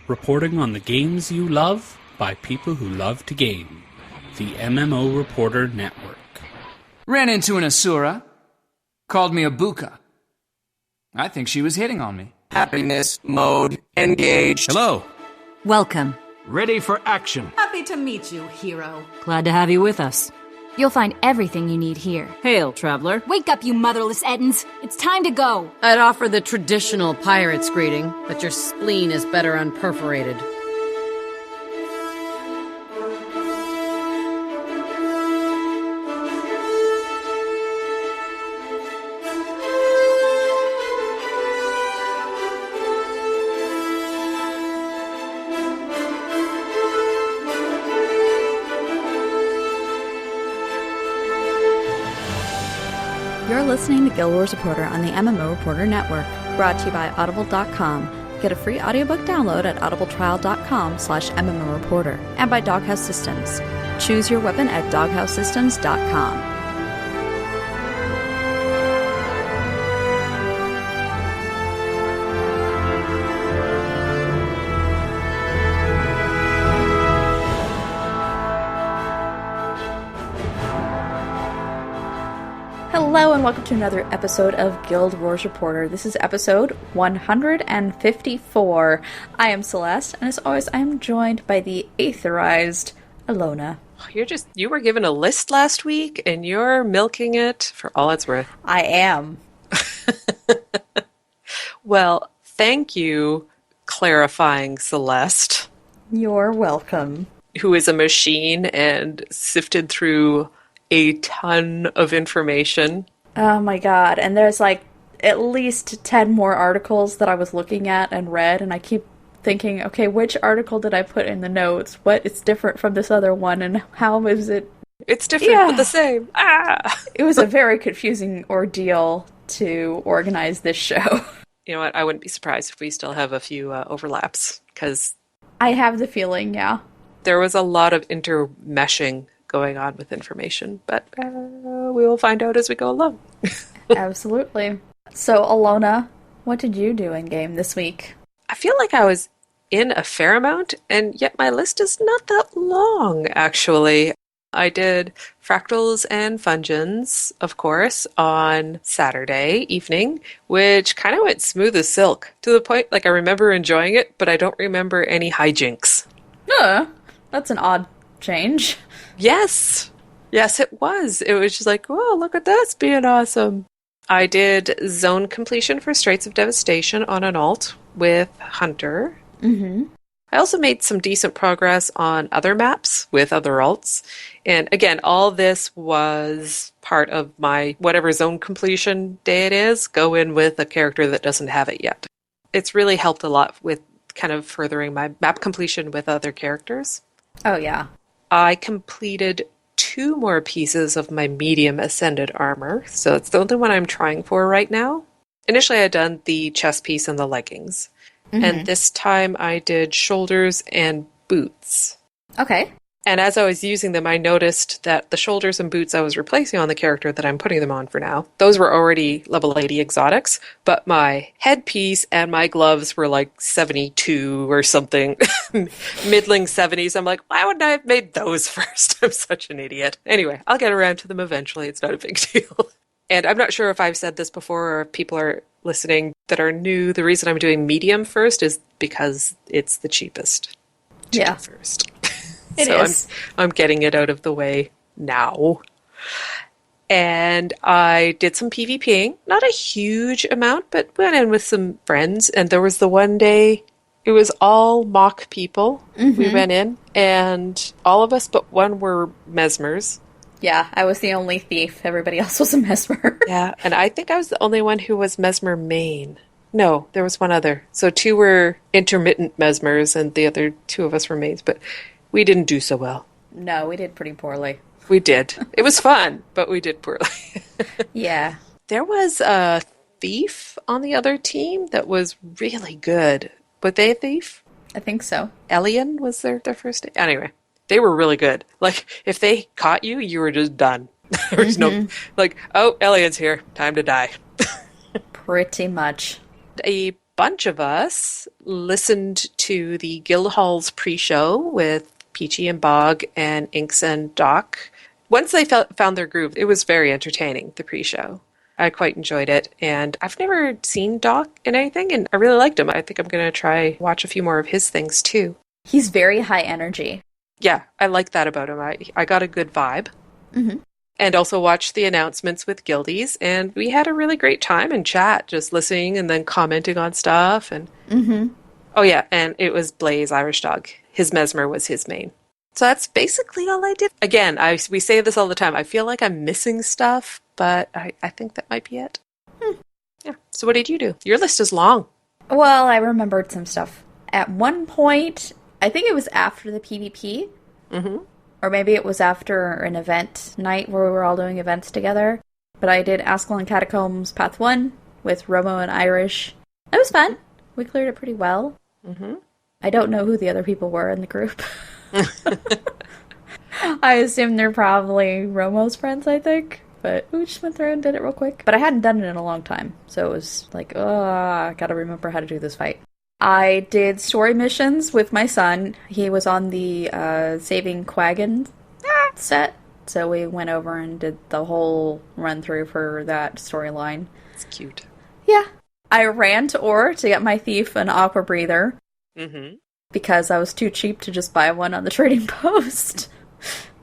reporting on the games you love by people who love to game. The MMO Reporter Network. Ran into an Asura. Called me a buka. I think she was hitting on me. Happiness mode engaged. Hello. Welcome. Ready for action. Happy to meet you, hero. Glad to have you with us. You'll find everything you need here. Hail, traveler. Wake up, you motherless Ettins. It's time to go. I'd offer the traditional pirate's greeting, but your spleen is better unperforated. You're listening to Guild Wars Reporter on the MMO Reporter Network, brought to you by Audible.com. Get a free audiobook download at audibletrial.com/MMOReporter, and by Doghouse Systems. Choose your weapon at doghousesystems.com. Hello and welcome to another episode of Guild Wars Reporter. This is episode 154. I am Celeste, and as always, I am joined by the aetherized Allona. You were given a list last week, and you're milking it for all it's worth. I am. Well, thank you, clarifying Celeste. You're welcome. Who is a machine and sifted through a ton of information. Oh my god, and there's like at least 10 more articles that I was looking at and read, and I keep thinking, okay, which article did I put in the notes? What is different from this other one, and how is it? It's different but the same. It was a very confusing ordeal to organize this show. You know what, I wouldn't be surprised if we still have a few overlaps, because I have the feeling, yeah. There was a lot of intermeshing going on with information, but we will find out as we go along. Absolutely. So, Allona, what did you do in game this week? I feel like I was in a fair amount, and yet my list is not that long, actually. I did Fractals and Fungeons, of course, on Saturday evening, which kind of went smooth as silk, to the point, like, I remember enjoying it, but I don't remember any hijinks. That's an odd change. Yes, it was. It was just like, whoa, look at this being awesome. I did zone completion for Straits of Devastation on an alt with Hunter. Mm-hmm. I also made some decent progress on other maps with other alts. And again, all this was part of my whatever zone completion day it is, go in with a character that doesn't have it yet. It's really helped a lot with kind of furthering my map completion with other characters. Oh, yeah. I completed 2 more pieces of my medium ascended armor, so it's the only one I'm trying for right now. Initially, I had done the chest piece and the leggings, and this time I did shoulders and boots. Okay. And as I was using them, I noticed that the shoulders and boots I was replacing on the character that I'm putting them on for now, those were already level 80 exotics, but my headpiece and my gloves were like 72 or something, middling 70s. I'm like, why wouldn't I have made those first? I'm such an idiot. Anyway, I'll get around to them eventually. It's not a big deal. And I'm not sure if I've said this before or if people are listening that are new. The reason I'm doing medium first is because it's the cheapest to do first. It is. I'm getting it out of the way now. And I did some PvPing. Not a huge amount, but went in with some friends. And there was the one day, it was all mock people. Mm-hmm. We went in, and all of us but one were mesmers. Yeah, I was the only thief. Everybody else was a mesmer. Yeah, and I think I was the only one who was mesmer main. No, there was one other. So 2 were intermittent mesmers, and the other 2 of us were mains. But we didn't do so well. No, we did pretty poorly. We did. It was fun, but we did poorly. Yeah. There was a thief on the other team that was really good. Were they a thief? I think so. Elian was their first name. Anyway, they were really good. Like, if they caught you, you were just done. There was no, like, oh, Elian's here. Time to die. Pretty much. A bunch of us listened to the Guildhall's pre-show with Peachy and Bog and Inks and Doc. Once they found their groove, it was very entertaining, the pre-show. I quite enjoyed it, and I've never seen Doc in anything, and I really liked him. I think I'm going to try watch a few more of his things, too. He's very high energy. Yeah, I like that about him. I got a good vibe. Mm-hmm. And also watched the announcements with Guildies, and we had a really great time in chat, just listening and then commenting on stuff. And Oh yeah, and it was Blaze, Irish Dog. His Mesmer was his main. So that's basically all I did. Again, we say this all the time. I feel like I'm missing stuff, but I think that might be it. Yeah. So what did you do? Your list is long. Well, I remembered some stuff. At one point, I think it was after the PvP, or maybe it was after an event night where we were all doing events together, but I did Askel and Catacombs Path 1 with Romo and Irish. It was fun. We cleared it pretty well. I don't know who the other people were in the group. I assume they're probably Romo's friends, I think. But we just went through and did it real quick. But I hadn't done it in a long time. So it was like, I gotta remember how to do this fight. I did story missions with my son. He was on the Saving Quaggin set. So we went over and did the whole run through for that storyline. It's cute. Yeah. I ran to Ore to get my thief an aqua breather. Because I was too cheap to just buy one on the trading post.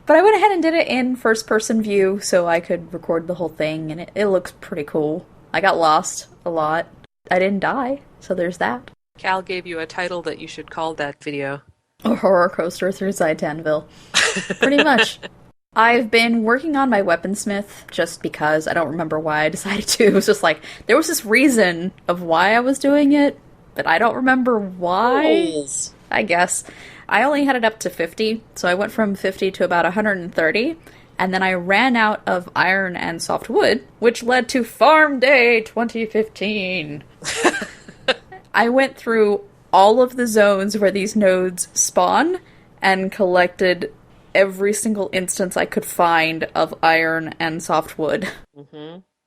But I went ahead and did it in first-person view so I could record the whole thing, and it looks pretty cool. I got lost a lot. I didn't die, so there's that. Cal gave you a title that you should call that video. A horror coaster through Zaitanville. Pretty much. I've been working on my weaponsmith just because I don't remember why I decided to. It was just like, there was this reason of why I was doing it, but I don't remember why. Holes. I guess. I only had it up to 50, so I went from 50 to about 130, and then I ran out of iron and soft wood, which led to Farm Day 2015. I went through all of the zones where these nodes spawn and collected every single instance I could find of iron and soft wood.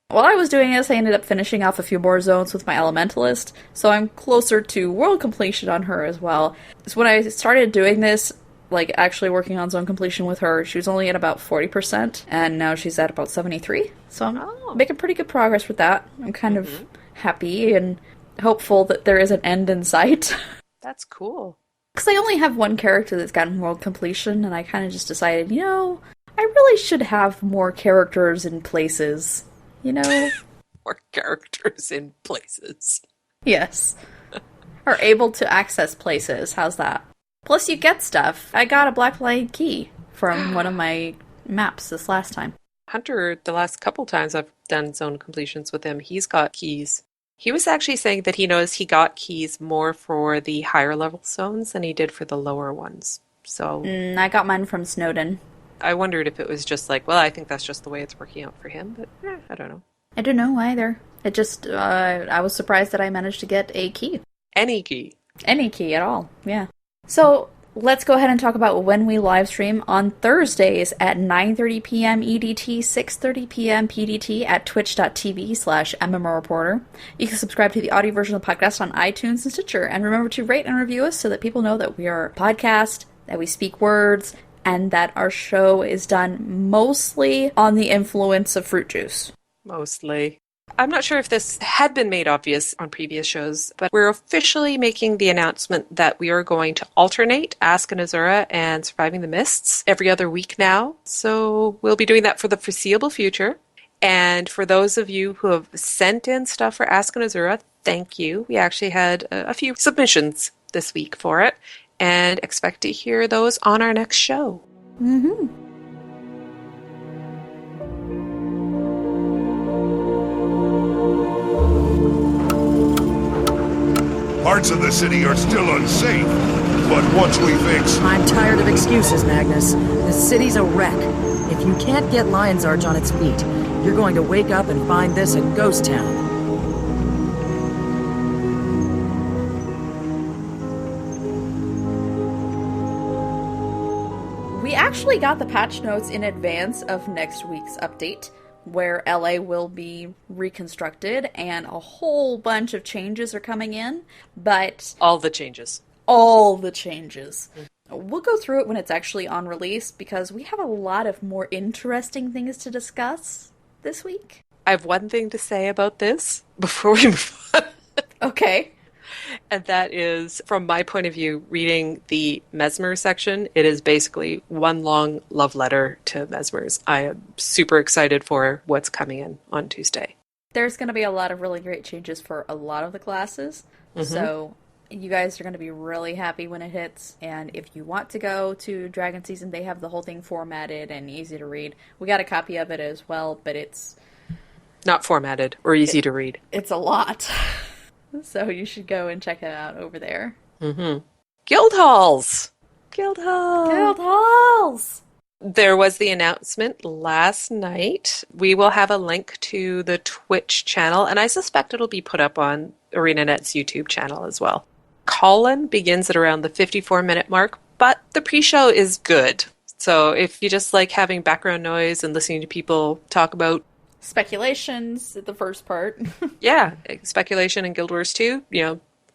While I was doing this, I ended up finishing off a few more zones with my Elementalist, so I'm closer to world completion on her as well. So when I started doing this, like actually working on zone completion with her, she was only at about 40%, and now she's at about 73. So I'm making pretty good progress with that. I'm kind of happy and hopeful that there is an end in sight. That's cool. Because I only have one character that's gotten world completion, and I kind of just decided, I really should have more characters in places. More characters in places. Yes. Are able to access places. How's that? Plus you get stuff. I got a Black Light key from one of my maps this last time. Hunter, the last couple times I've done zone completions with him, he's got keys. He was actually saying that he knows he got keys more for the higher level zones than he did for the lower ones. So I got mine from Snowden. I wondered if it was just like, well, I think that's just the way it's working out for him, but I don't know. I don't know either. It just, I was surprised that I managed to get a key. Any key. Any key at all, yeah. So, let's go ahead and talk about when we live stream on Thursdays at 9:30 p.m. EDT, 6:30 p.m. PDT at twitch.tv/MMOreporter. You can subscribe to the audio version of the podcast on iTunes and Stitcher, and remember to rate and review us so that people know that we are a podcast, that we speak words, and that our show is done mostly on the influence of fruit juice. Mostly. I'm not sure if this had been made obvious on previous shows, but we're officially making the announcement that we are going to alternate Ask an Azura and Surviving the Mists every other week now. So we'll be doing that for the foreseeable future. And for those of you who have sent in stuff for Ask an Azura, thank you. We actually had a few submissions this week for it, and expect to hear those on our next show. Parts of the city are still unsafe, but once we fix... I'm tired of excuses, Magnus. The city's a wreck. If you can't get Lion's Arch on its feet, you're going to wake up and find this a ghost town. We actually got the patch notes in advance of next week's update, where LA will be reconstructed and a whole bunch of changes are coming in, but All the changes. all the changes. We'll go through it when it's actually on release because we have a lot of more interesting things to discuss this week. I have one thing to say about this before we move on. Okay. And that is, from my point of view, reading the Mesmer section, it is basically one long love letter to Mesmers. I am super excited for what's coming in on Tuesday. There's going to be a lot of really great changes for a lot of the classes, so you guys are going to be really happy when it hits. And if you want to go to Dragon Season, they have the whole thing formatted and easy to read. We got a copy of it as well, but it's Not formatted or easy to read. it's a lot. So you should go and check it out over there. Guild halls! Guild halls! Guild halls! There was the announcement last night. We will have a link to the Twitch channel, and I suspect it'll be put up on ArenaNet's YouTube channel as well. Call-in begins at around the 54-minute mark, but the pre-show is good. So if you just like having background noise and listening to people talk about Speculations, the first part. speculation in Guild Wars 2,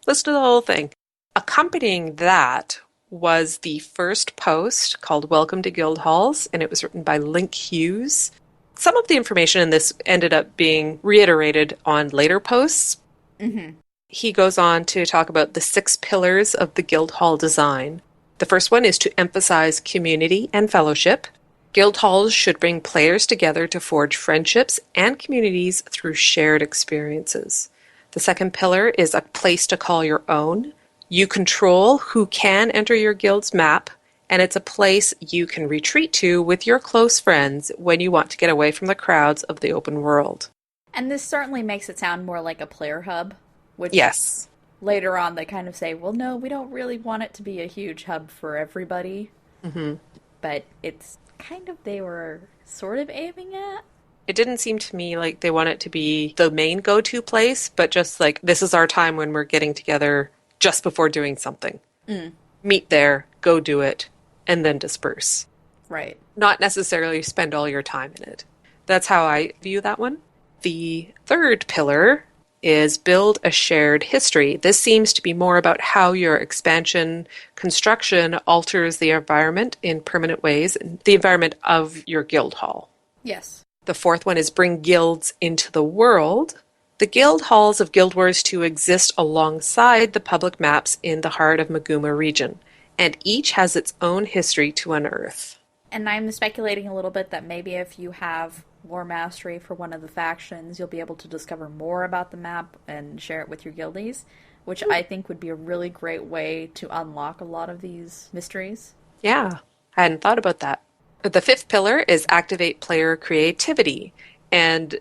listen to the whole thing. Accompanying that was the first post called Welcome to Guild Halls, and it was written by Link Hughes. Some of the information in this ended up being reiterated on later posts. He goes on to talk about the 6 pillars of the Guild Hall design. The first one is to emphasize community and fellowship. Guild halls should bring players together to forge friendships and communities through shared experiences. The second pillar is a place to call your own. You control who can enter your guild's map, and it's a place you can retreat to with your close friends when you want to get away from the crowds of the open world. And this certainly makes it sound more like a player hub, which Yes. later on they kind of say, well, no, we don't really want it to be a huge hub for everybody. But it's kind of they were sort of aiming at. It didn't seem to me like they want it to be the main go-to place, but just like, this is our time when we're getting together just before doing something. Meet there, go do it, and then disperse. Right. Not necessarily spend all your time in it. That's how I view that one. The third pillar is build a shared history. This seems to be more about how your expansion construction alters the environment in permanent ways, the environment of your guild hall. Yes. The fourth one is bring guilds into the world. The guild halls of Guild Wars 2 exist alongside the public maps in the heart of Maguma region, and each has its own history to unearth. And I'm speculating a little bit that maybe if you have lore mastery for one of the factions, you'll be able to discover more about the map and share it with your guildies, which I think would be a really great way to unlock a lot of these mysteries. Yeah, I hadn't thought about that. The fifth pillar is activate player creativity, and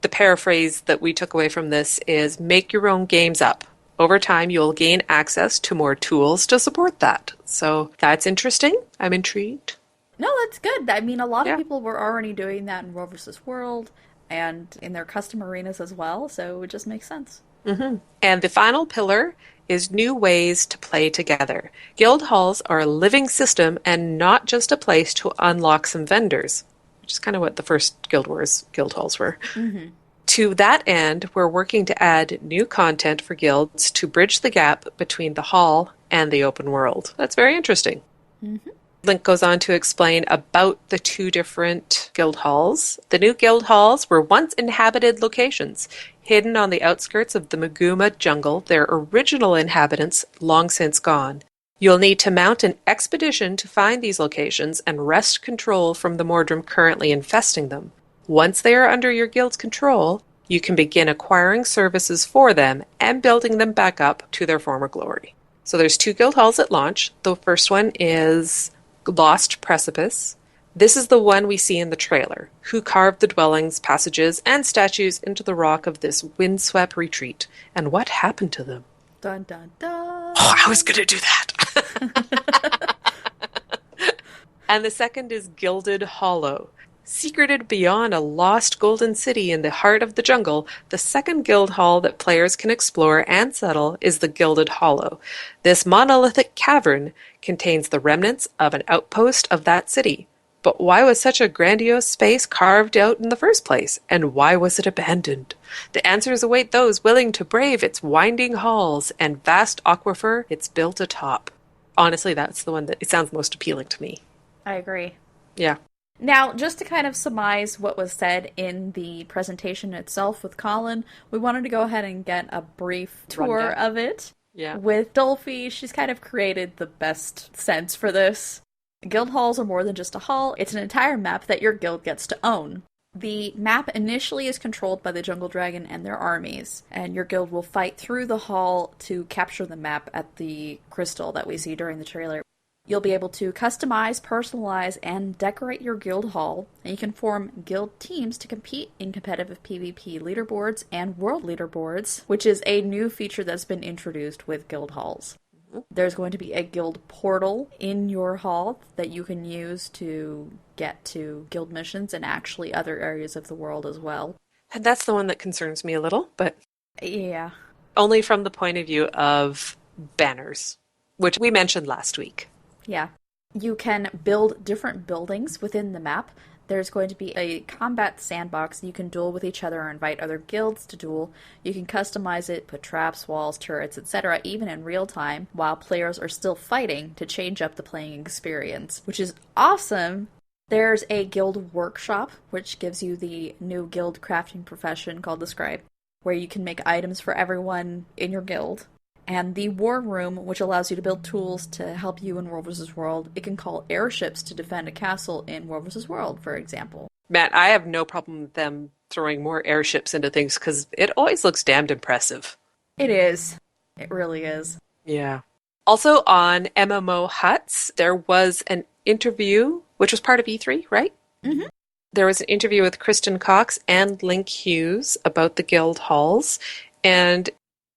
the paraphrase that we took away from this is make your own games up. Over time, you'll gain access to more tools to support that. So that's interesting. I'm intrigued. No, that's good. I mean, a lot of people were already doing that in World vs. World and in their custom arenas as well, so it just makes sense. And the final pillar is new ways to play together. Guild halls are a living system and not just a place to unlock some vendors, which is kind of what the first Guild Wars guild halls were. To that end, we're working to add new content for guilds to bridge the gap between the hall and the open world. That's very interesting. Link goes on to explain about the 2 different guild halls. The new guild halls were once inhabited locations, hidden on the outskirts of the Maguma jungle, their original inhabitants long since gone. You'll need to mount an expedition to find these locations and wrest control from the Mordrim currently infesting them. Once they are under your guild's control, you can begin acquiring services for them and building them back up to their former glory. So there's 2 guild halls at launch. The first one is Lost Precipice. This is the one we see in the trailer. Who carved the dwellings, passages, and statues into the rock of this windswept retreat? And what happened to them? Dun dun dun. Oh, I was going to do that. And the second is Gilded Hollow. Secreted beyond a lost golden city in the heart of the jungle, the second guild hall that players can explore and settle is the Gilded Hollow. This monolithic cavern contains the remnants of an outpost of that city. But why was such a grandiose space carved out in the first place? And why was it abandoned? The answers await those willing to brave its winding halls and vast aquifer it's built atop. Honestly, that's the one that it sounds most appealing to me. I agree. Yeah. Now, just to kind of surmise what was said in the presentation itself with Colin, we wanted to go ahead and get a brief tour of it. Yeah. With Dolphy, she's kind of created the best sense for this. Guild halls are more than just a hall, it's an entire map that your guild gets to own. The map initially is controlled by the Jungle Dragon and their armies, and your guild will fight through the hall to capture the map at the crystal that we see during the trailer. You'll be able to customize, personalize, and decorate your guild hall, and you can form guild teams to compete in competitive PvP leaderboards and world leaderboards, which is a new feature that's been introduced with guild halls. There's going to be a guild portal in your hall that you can use to get to guild missions and actually other areas of the world as well. And that's the one that concerns me a little, but Yeah. only from the point of view of banners, which we mentioned last week. Yeah. You can build different buildings within the map. There's going to be a combat sandbox. You can duel with each other or invite other guilds to duel. You can customize it, put traps, walls, turrets, etc., even in real time, while players are still fighting to change up the playing experience, which is awesome. There's a guild workshop, which gives you the new guild crafting profession called the Scribe, where you can make items for everyone in your guild. And the War Room, which allows you to build tools to help you in World vs. World. It can call airships to defend a castle in World vs. World, for example. Matt, I have no problem with them throwing more airships into things because it always looks damned impressive. It is. It really is. Yeah. Also on MMO Huts, there was an interview, which was part of E3, right? Mm-hmm. There was an interview with Kristen Cox and Link Hughes about the guild halls, and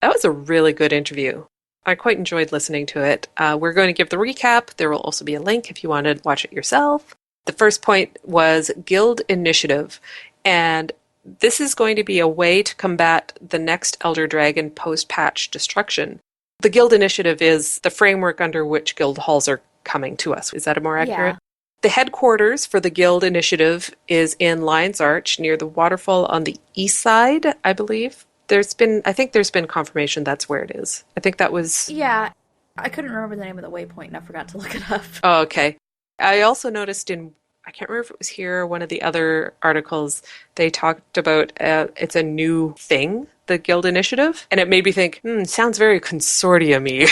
that was a really good interview. I quite enjoyed listening to it. We're going to give the recap. There will also be a link if you want to watch it yourself. The first point was Guild Initiative, and this is going to be a way to combat the next Elder Dragon post-patch destruction. The Guild Initiative is the framework under which guild halls are coming to us. Is that more accurate? Yeah. The headquarters for the Guild Initiative is in Lion's Arch near the waterfall on the east side, I believe. I think there's been confirmation that's where it is. I think that was... Yeah, I couldn't remember the name of the waypoint and I forgot to look it up. Oh, okay. I also noticed I can't remember if it was here or one of the other articles, they talked about it's a new thing, the Guild Initiative, and it made me think, sounds very consortium-y.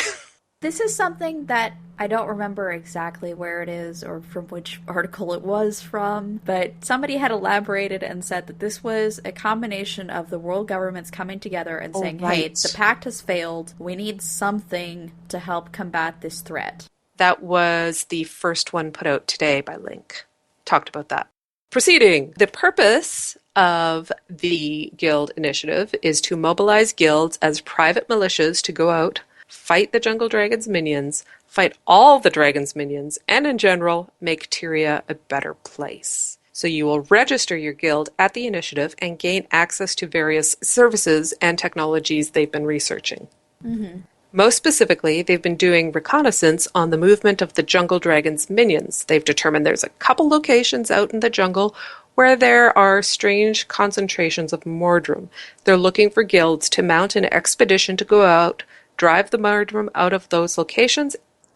This is something that I don't remember exactly where it is or from which article it was from, but somebody had elaborated and said that this was a combination of the world governments coming together and saying, hey, the pact has failed, we need something to help combat this threat. That was the first one put out today by Link. Talked about that. Proceeding. The purpose of the Guild Initiative is to mobilize guilds as private militias to go out, fight the Jungle Dragon's minions, fight all the dragon's minions, and in general, make Tyria a better place. So you will register your guild at the initiative and gain access to various services and technologies they've been researching. Mm-hmm. Most specifically, they've been doing reconnaissance on the movement of the Jungle Dragon's minions. They've determined there's a couple locations out in the jungle where there are strange concentrations of Mordrum. They're looking for guilds to mount an expedition to go out, drive the Mordrum out of those locations,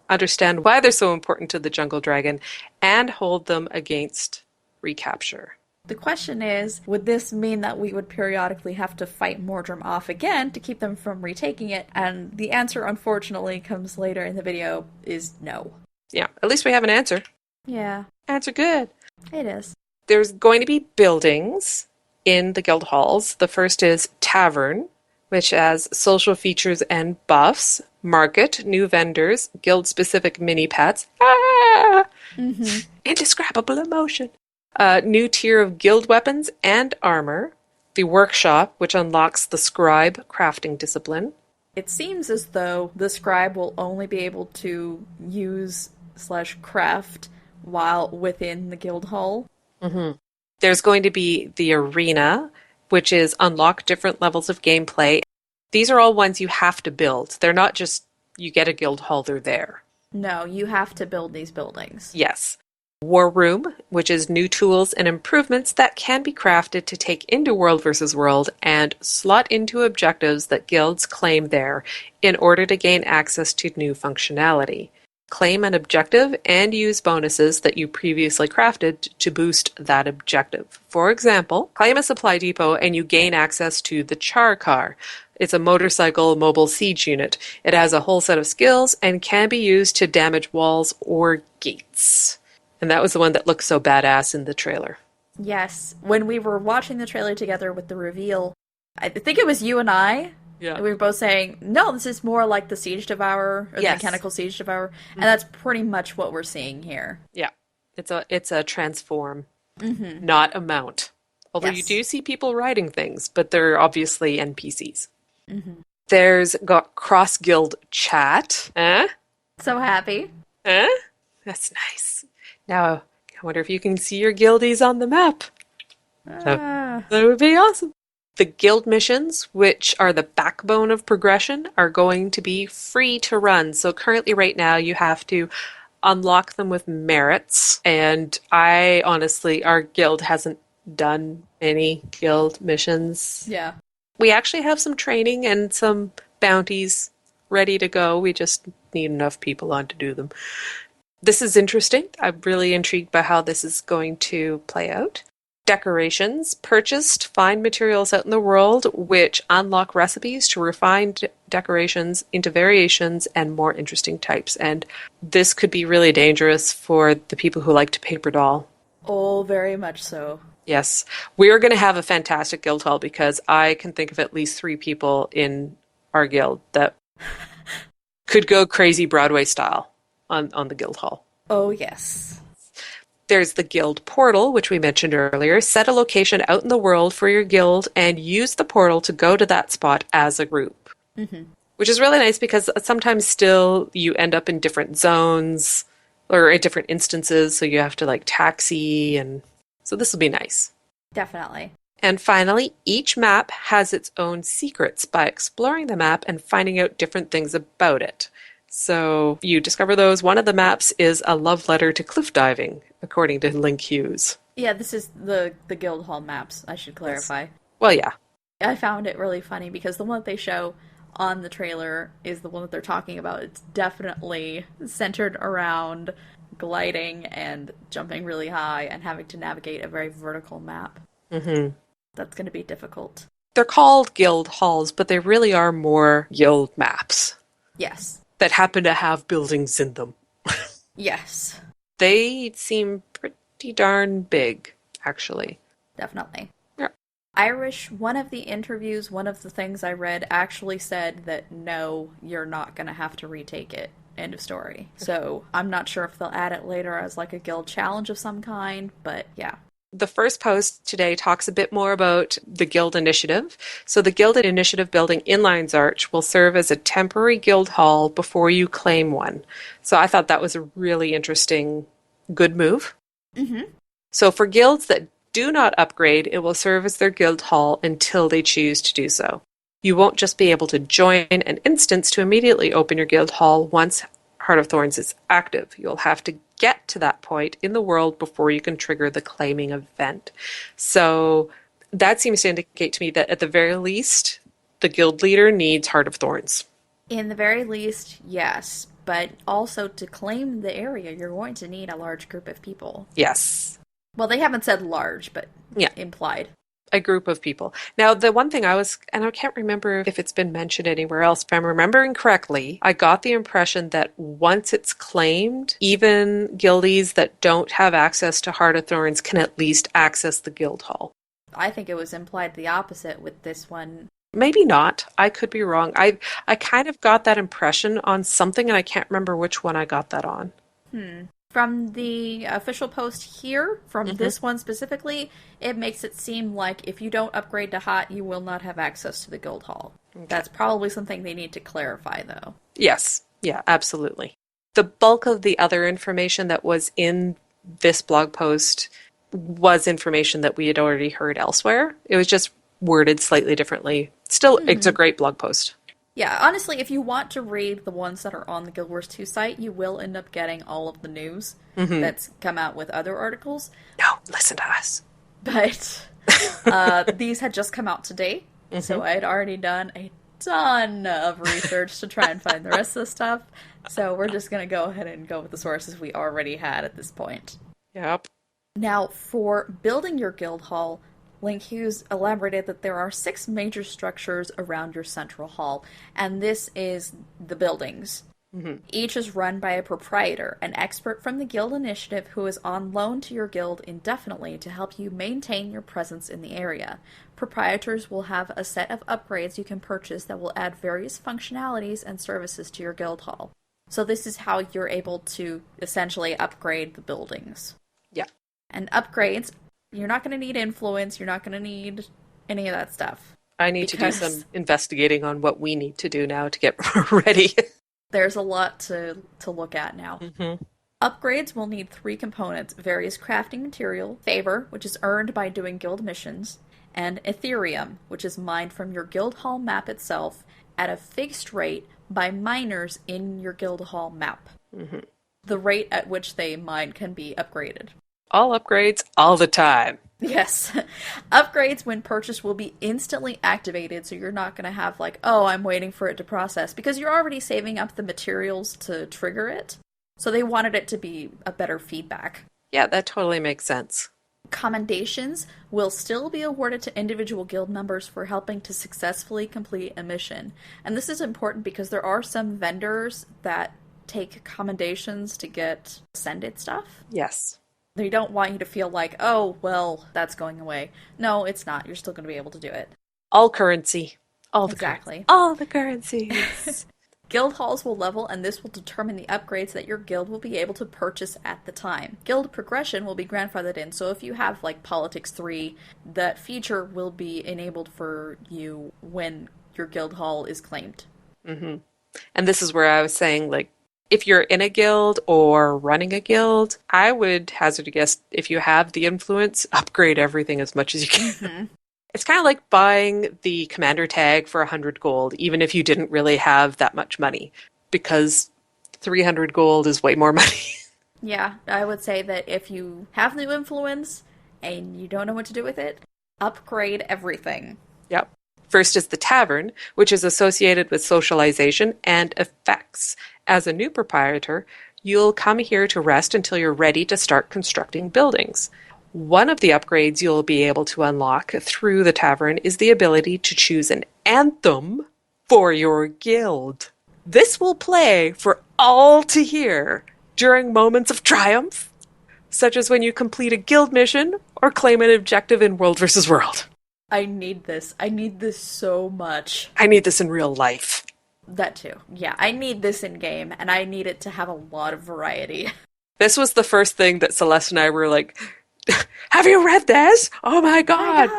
understand why they're so important to the Jungle Dragon, and hold them against recapture. The question is, would this mean that we would periodically have to fight Mordrum off again to keep them from retaking it? And the answer, unfortunately, comes later in the video, is no. Yeah, at least we have an answer. Yeah. Answer good. It is. There's going to be buildings in the guild halls. The first is Tavern, which has social features and buffs, market, new vendors, guild-specific mini-pets, indescribable emotion, new tier of guild weapons and armor, the workshop, which unlocks the scribe crafting discipline. It seems as though the scribe will only be able to use/craft while within the guild hall. Mm-hmm. There's going to be the arena, which is unlock different levels of gameplay. These are all ones you have to build. They're not just you get a guild hall, they're there. No, you have to build these buildings. Yes. War Room, which is new tools and improvements that can be crafted to take into World versus World and slot into objectives that guilds claim there in order to gain access to new functionality. Claim an objective and use bonuses that you previously crafted to boost that objective. For example, claim a supply depot and you gain access to the Char Car. It's a motorcycle mobile siege unit. It has a whole set of skills and can be used to damage walls or gates. And that was the one that looked so badass in the trailer. Yes. When we were watching the trailer together with the reveal, I think it was you and I. Yeah. And we were both saying, no, this is more like the Siege Devourer, or the Mechanical Siege Devourer. And that's pretty much what we're seeing here. Yeah. It's a transform, not a mount. Although you do see people riding things, but they're obviously NPCs. There's got cross-guild chat. So happy. That's nice. Now, I wonder if you can see your guildies on the map. That would be awesome. The guild missions, which are the backbone of progression, are going to be free to run. So currently right now you have to unlock them with merits. And our guild hasn't done any guild missions. Yeah. We actually have some training and some bounties ready to go. We just need enough people on to do them. This is interesting. I'm really intrigued by how this is going to play out. Decorations. Purchased, find materials out in the world which unlock recipes to refine decorations into variations and more interesting types. And this could be really dangerous for the people who like to paper doll. Oh, very much so. Yes. We're going to have a fantastic guild hall because I can think of at least 3 people in our guild that could go crazy Broadway style on the guild hall. Oh, yes. There's the guild portal, which we mentioned earlier. Set a location out in the world for your guild and use the portal to go to that spot as a group. Which is really nice because sometimes still you end up in different zones or at different instances, so you have to taxi, and so this will be nice. Definitely. And finally, each map has its own secrets by exploring the map and finding out different things about it. So you discover those. One of the maps is a love letter to cliff diving, according to Link Hughes. Yeah, this is the guild hall maps, I should clarify. Well, yeah. I found it really funny because the one that they show on the trailer is the one that they're talking about. It's definitely centered around gliding and jumping really high and having to navigate a very vertical map. That's going to be difficult. They're called guild halls, but they really are more guild maps. Yes. That happen to have buildings in them. Yes. They seem pretty darn big, actually. Definitely. Yeah. Irish, one of the interviews, one of the things I read actually said that no, you're not going to have to retake it. End of story. So I'm not sure if they'll add it later as a guild challenge of some kind, but yeah. The first post today talks a bit more about the Guild Initiative. So the Guild Initiative building in Lions Arch will serve as a temporary guild hall before you claim one. So I thought that was a really interesting, good move. So for guilds that do not upgrade, it will serve as their guild hall until they choose to do so. You won't just be able to join an instance to immediately open your guild hall once Heart of Thorns is active. You'll have to get to that point in the world before you can trigger the claiming event. So that seems to indicate to me that at the very least, the guild leader needs Heart of Thorns. In the very least, yes. But also to claim the area, you're going to need a large group of people. Yes. Well, they haven't said large, but yeah, implied. A group of people. Now, the one thing and I can't remember if it's been mentioned anywhere else, if I'm remembering correctly, I got the impression that once it's claimed, even guildies that don't have access to Heart of Thorns can at least access the guild hall. I think it was implied the opposite with this one. Maybe not. I could be wrong. I kind of got that impression on something, and I can't remember which one I got that on. From the official post here, from this one specifically, it makes it seem like if you don't upgrade to hot, you will not have access to the guild hall. Okay. That's probably something they need to clarify, though. Yes. Yeah, absolutely. The bulk of the other information that was in this blog post was information that we had already heard elsewhere. It was just worded slightly differently. Still, it's a great blog post. Yeah, honestly, if you want to read the ones that are on the Guild Wars 2 site, you will end up getting all of the news that's come out with other articles. No, listen to us. But these had just come out today, so I had already done a ton of research to try and find the rest of the stuff. So we're just going to go ahead and go with the sources we already had at this point. Yep. Now, for building your guild hall, Link Hughes elaborated that there are 6 major structures around your central hall, and this is the buildings. Each is run by a proprietor, an expert from the guild initiative who is on loan to your guild indefinitely to help you maintain your presence in the area. Proprietors will have a set of upgrades you can purchase that will add various functionalities and services to your guild hall. So this is how you're able to essentially upgrade the buildings. Yeah. And upgrades, you're not going to need influence, you're not going to need any of that stuff. I need to do some investigating on what we need to do now to get ready. There's a lot to look at now. Upgrades will need 3 components: various crafting material, favor, which is earned by doing guild missions, and Ethereum, which is mined from your guild hall map itself at a fixed rate by miners in your guild hall map. The rate at which they mine can be upgraded. All upgrades, all the time. Yes. Upgrades when purchased will be instantly activated, so you're not going to have like, oh, I'm waiting for it to process, because you're already saving up the materials to trigger it. So they wanted it to be a better feedback. Yeah, that totally makes sense. Commendations will still be awarded to individual guild members for helping to successfully complete a mission. And this is important because there are some vendors that take commendations to get ascended stuff. Yes. They don't want you to feel like, oh, well, that's going away. No, it's not. You're still going to be able to do it. All currency. Exactly. All the currencies. Guild halls will level, and this will determine the upgrades that your guild will be able to purchase at the time. Guild progression will be grandfathered in, so if you have, like, Politics 3, that feature will be enabled for you when your guild hall is claimed. And this is where I was saying, like, if you're in a guild or running a guild, I would hazard a guess, if you have the influence, upgrade everything as much as you can. It's kind of like buying the commander tag for 100 gold, even if you didn't really have that much money, because 300 gold is way more money. Yeah, I would say that if you have new influence and you don't know what to do with it, upgrade everything. Yep. First is the tavern, which is associated with socialization and effects. As a new proprietor, you'll come here to rest until you're ready to start constructing buildings. One of the upgrades you'll be able to unlock through the tavern is the ability to choose an anthem for your guild. This will play for all to hear during moments of triumph, such as when you complete a guild mission or claim an objective in World vs. World. I need this. I need this so much. I need this in real life. That too. Yeah, I need this in-game, and I need it to have a lot of variety. This was the first thing that Celeste and I were like, have you read this? Oh my god!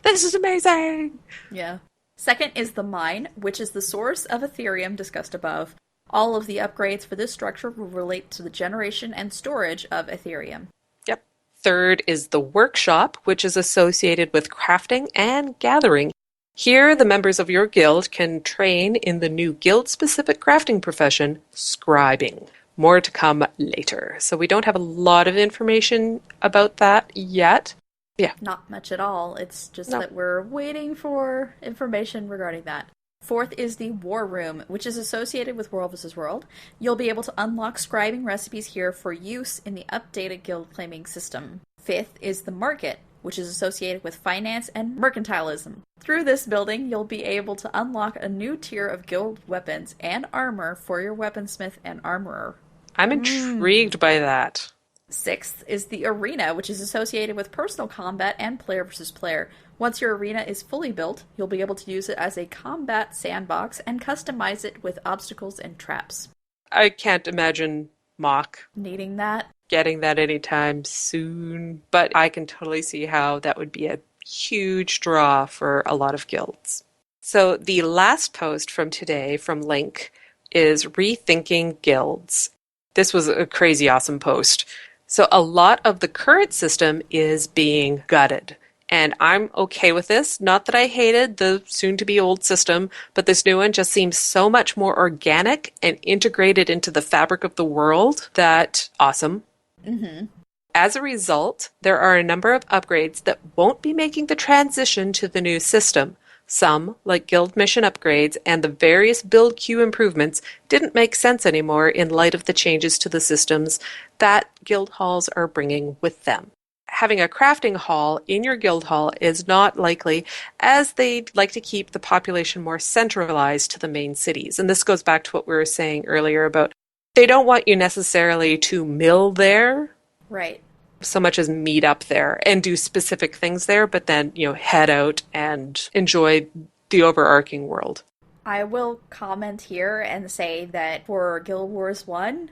This is amazing! Yeah. Second is the mine, which is the source of Ethereum discussed above. All of the upgrades for this structure will relate to the generation and storage of Ethereum. Yep. Third is the workshop, which is associated with crafting and gathering. Here, the members of your guild can train in the new guild-specific crafting profession, scribing. More to come later. So we don't have a lot of information about that yet. Yeah. Not much at all. It's just that we're waiting for information regarding that. Fourth is the War Room, which is associated with World vs. World. You'll be able to unlock scribing recipes here for use in the updated guild claiming system. Fifth is the Market, which is associated with finance and mercantilism. Through this building, you'll be able to unlock a new tier of guild weapons and armor for your weaponsmith and armorer. I'm intrigued by that. Sixth is the Arena, which is associated with personal combat and player versus player. Once your arena is fully built, you'll be able to use it as a combat sandbox and customize it with obstacles and traps. I can't imagine Mock Needing that? Getting that anytime soon, but I can totally see how that would be a huge draw for a lot of guilds. So the last post from today from Link is Rethinking Guilds. This was a crazy awesome post. So a lot of the current system is being gutted, And I'm okay with this. Not that I hated the soon-to-be old system, but this new one just seems so much more organic and integrated into the fabric of the world that awesome. Mm-hmm. As a result, there are a number of upgrades that won't be making the transition to the new system. Some, like guild mission upgrades and the various build queue improvements, didn't make sense anymore in light of the changes to the systems that guild halls are bringing with them. Having a crafting hall in your guild hall is not likely, as they'd like to keep the population more centralized to the main cities. And this goes back to what we were saying earlier about they don't want you necessarily to mill there. Right. So much as meet up there and do specific things there, but then, head out and enjoy the overarching world. I will comment here and say that for Guild Wars 1,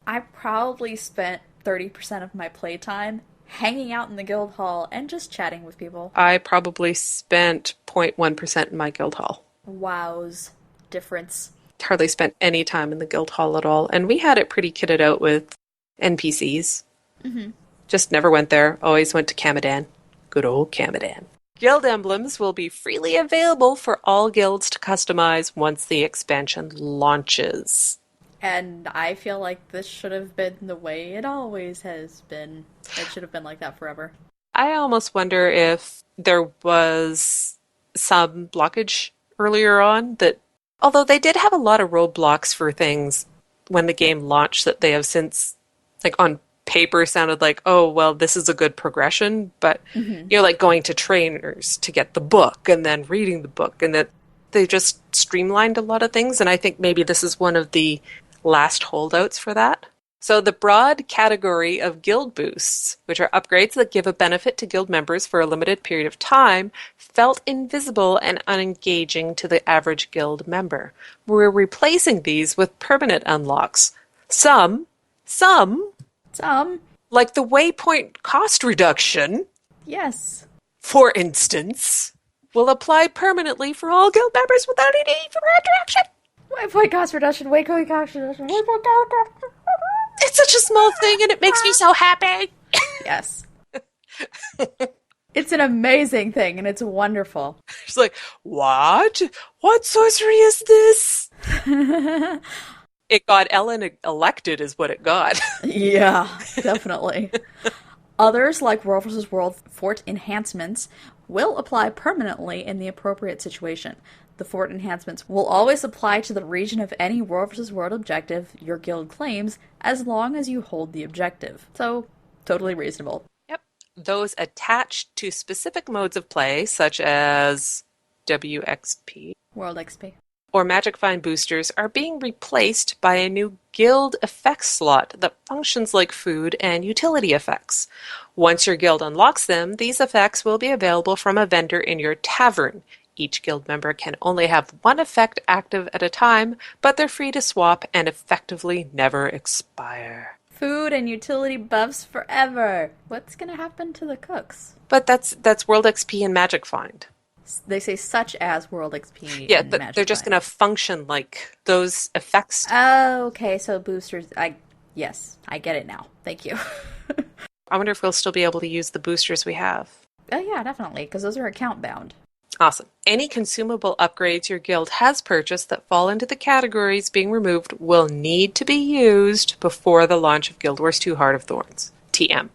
I probably spent 30% of my playtime hanging out in the guild hall and just chatting with people. I probably spent 0.1% in my guild hall. Wow's difference. Hardly spent any time in the guild hall at all. And we had it pretty kitted out with NPCs. Mm-hmm. Just never went there. Always went to Camadan. Good old Camadan. Guild emblems will be freely available for all guilds to customize once the expansion launches. And I feel like this should have been the way it always has been. It should have been like that forever. I almost wonder if there was some blockage earlier on that, although they did have a lot of roadblocks for things when the game launched that they have since, like on paper sounded like, oh, well, this is a good progression, but like going to trainers to get the book and then reading the book, and that they just streamlined a lot of things. And I think maybe this is one of the last holdouts for that. So the broad category of guild boosts, which are upgrades that give a benefit to guild members for a limited period of time, felt invisible and unengaging to the average guild member. We're replacing these with permanent unlocks. Some, like the waypoint cost reduction, yes, for instance, will apply permanently for all guild members without any need for interaction. Waypoint cost reduction, waypoint cost reduction, waypoint cost reduction. It's such a small thing and it makes me so happy. Yes. It's an amazing thing and it's wonderful. She's like, what? What sorcery is this? It got Ellen elected is what it got. Yeah, definitely. Others, like World vs. World fort enhancements, will apply permanently in the appropriate situation. The fort enhancements will always apply to the region of any World vs. World objective your guild claims, as long as you hold the objective. So, totally reasonable. Yep. Those attached to specific modes of play, such as WXP, World XP, or Magic Find boosters, are being replaced by a new guild effects slot that functions like food and utility effects. Once your guild unlocks them, these effects will be available from a vendor in your tavern. Each guild member can only have one effect active at a time, but they're free to swap and effectively never expire. Food and utility buffs forever. What's gonna happen to the cooks? But that's World XP and Magic Find. They say such as World XP. Yeah, and but Magic they're just Find. going to function like those effects. Oh, okay, so boosters. Yes, I get it now. Thank you. I wonder if we'll still be able to use the boosters we have. Oh yeah, definitely, because those are account bound. Awesome. Any consumable upgrades your guild has purchased that fall into the categories being removed will need to be used before the launch of Guild Wars 2 Heart of Thorns, TM,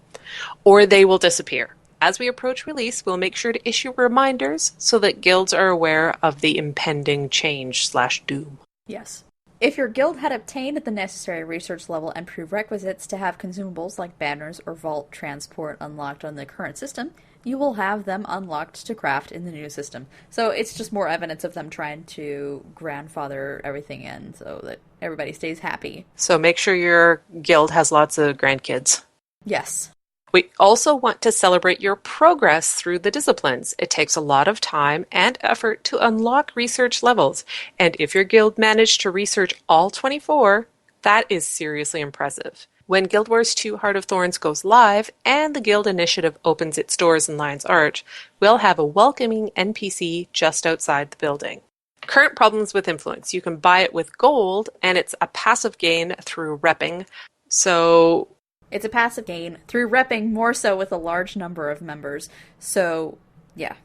or they will disappear. As we approach release, we'll make sure to issue reminders so that guilds are aware of the impending change/doom. Yes. If your guild had obtained the necessary research level and prerequisites to have consumables like banners or vault transport unlocked on the current system, you will have them unlocked to craft in the new system. So it's just more evidence of them trying to grandfather everything in so that everybody stays happy. So make sure your guild has lots of grandkids. Yes. We also want to celebrate your progress through the disciplines. It takes a lot of time and effort to unlock research levels, and if your guild managed to research all 24, that is seriously impressive. When Guild Wars 2 Heart of Thorns goes live and the guild initiative opens its doors in Lion's Arch, we'll have a welcoming NPC just outside the building. Current problems with influence. You can buy it with gold, and it's a passive gain through repping. So It's a passive gain through repping more so with a large number of members. So, yeah.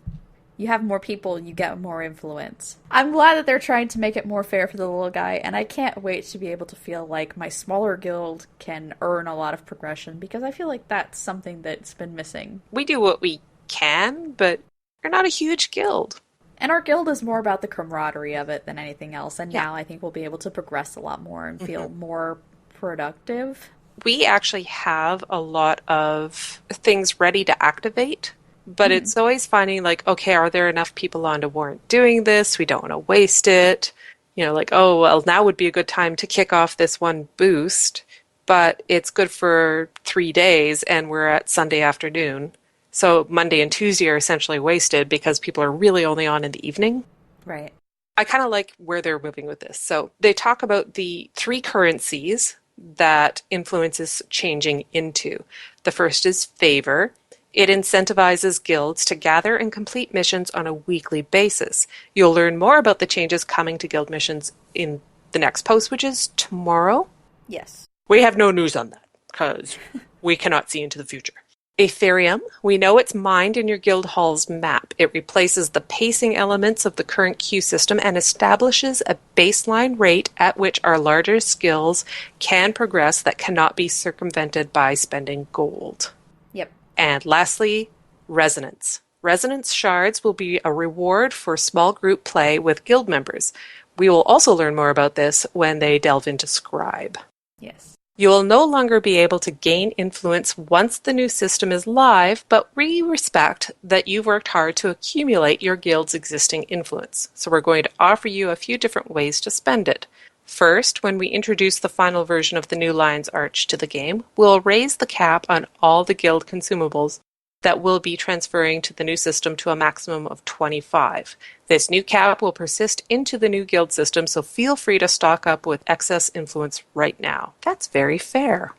You have more people, you get more influence. I'm glad that they're trying to make it more fair for the little guy, and I can't wait to be able to feel like my smaller guild can earn a lot of progression, because I feel like that's something that's been missing. We do what we can, but we're not a huge guild. And our guild is more about the camaraderie of it than anything else, and now I think we'll be able to progress a lot more and feel more productive. We actually have a lot of things ready to activate. But it's always finding, like, okay, are there enough people on to warrant doing this? We don't want to waste it. You know, like, oh, well, now would be a good time to kick off this one boost. But it's good for 3 days, and we're at Sunday afternoon. So Monday and Tuesday are essentially wasted because people are really only on in the evening. Right. I kind of like where they're moving with this. So they talk about the 3 currencies that influence is changing into. The first is favor. It incentivizes guilds to gather and complete missions on a weekly basis. You'll learn more about the changes coming to guild missions in the next post, which is tomorrow. Yes. We have no news on that, because we cannot see into the future. Ethereum, we know it's mined in your guild hall's map. It replaces the pacing elements of the current queue system and establishes a baseline rate at which our larger skills can progress that cannot be circumvented by spending gold. Yep. And lastly, resonance. Resonance shards will be a reward for small group play with guild members. We will also learn more about this when they delve into Scribe. Yes. You will no longer be able to gain influence once the new system is live, but we respect that you've worked hard to accumulate your guild's existing influence. So we're going to offer you a few different ways to spend it. First, when we introduce the final version of the new Lion's Arch to the game, we'll raise the cap on all the guild consumables that will be transferring to the new system to a maximum of 25. This new cap will persist into the new guild system, so feel free to stock up with excess influence right now. That's very fair.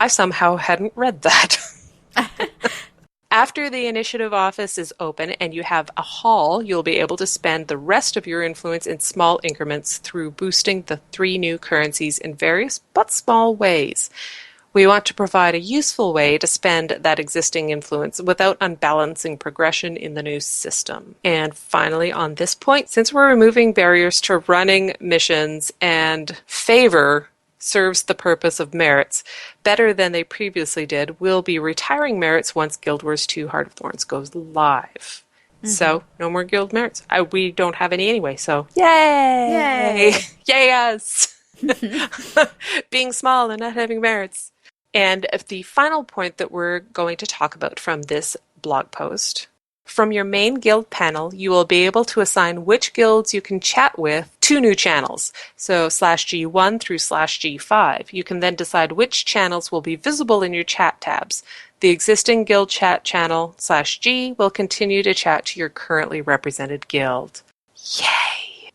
I somehow hadn't read that. After the initiative office is open and you have a hall, you'll be able to spend the rest of your influence in small increments through boosting the 3 new currencies in various but small ways. We want to provide a useful way to spend that existing influence without unbalancing progression in the new system. And finally, on this point, since we're removing barriers to running missions and favor serves the purpose of merits better than they previously did, we'll be retiring merits once Guild Wars 2 Heart of Thorns goes live. So, no more guild merits. We don't have any anyway, so yay! Yay us! Being small and not having merits. And the final point that we're going to talk about from this blog post, from your main guild panel, you will be able to assign which guilds you can chat with 2 new channels, so /G1 through /G5. You can then decide which channels will be visible in your chat tabs. The existing guild chat channel /G will continue to chat to your currently represented guild. Yay!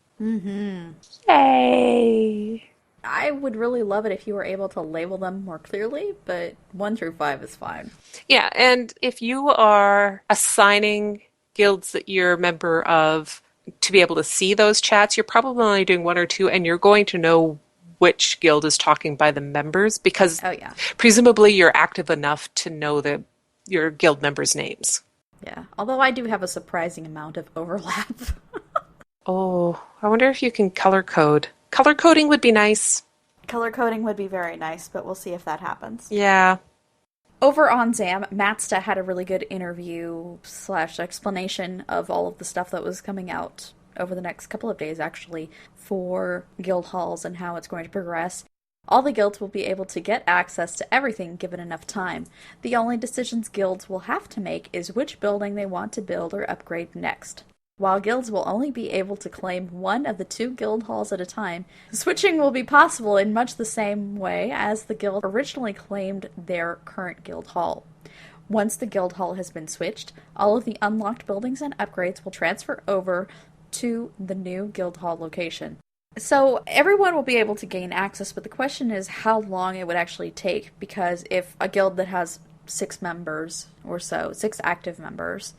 Yay! I would really love it if you were able to label them more clearly, but 1 through 5 is fine. Yeah, and if you are assigning guilds that you're a member of to be able to see those chats, you're probably only doing 1 or 2, and you're going to know which guild is talking by the members, because presumably you're active enough to know your guild members' names. Yeah, although I do have a surprising amount of overlap. Oh, I wonder if you can color code. Color coding would be nice. Color coding would be very nice, but we'll see if that happens. Yeah. Over on Zam, Matsta had a really good interview / explanation of all of the stuff that was coming out over the next couple of days, actually, for guild halls and how it's going to progress. All the guilds will be able to get access to everything given enough time. The only decisions guilds will have to make is which building they want to build or upgrade next. While guilds will only be able to claim 1 of the 2 guild halls at a time, switching will be possible in much the same way as the guild originally claimed their current guild hall. Once the guild hall has been switched, all of the unlocked buildings and upgrades will transfer over to the new guild hall location. So everyone will be able to gain access, but the question is how long it would actually take, because if a guild that has 6 members or so, 6 active members,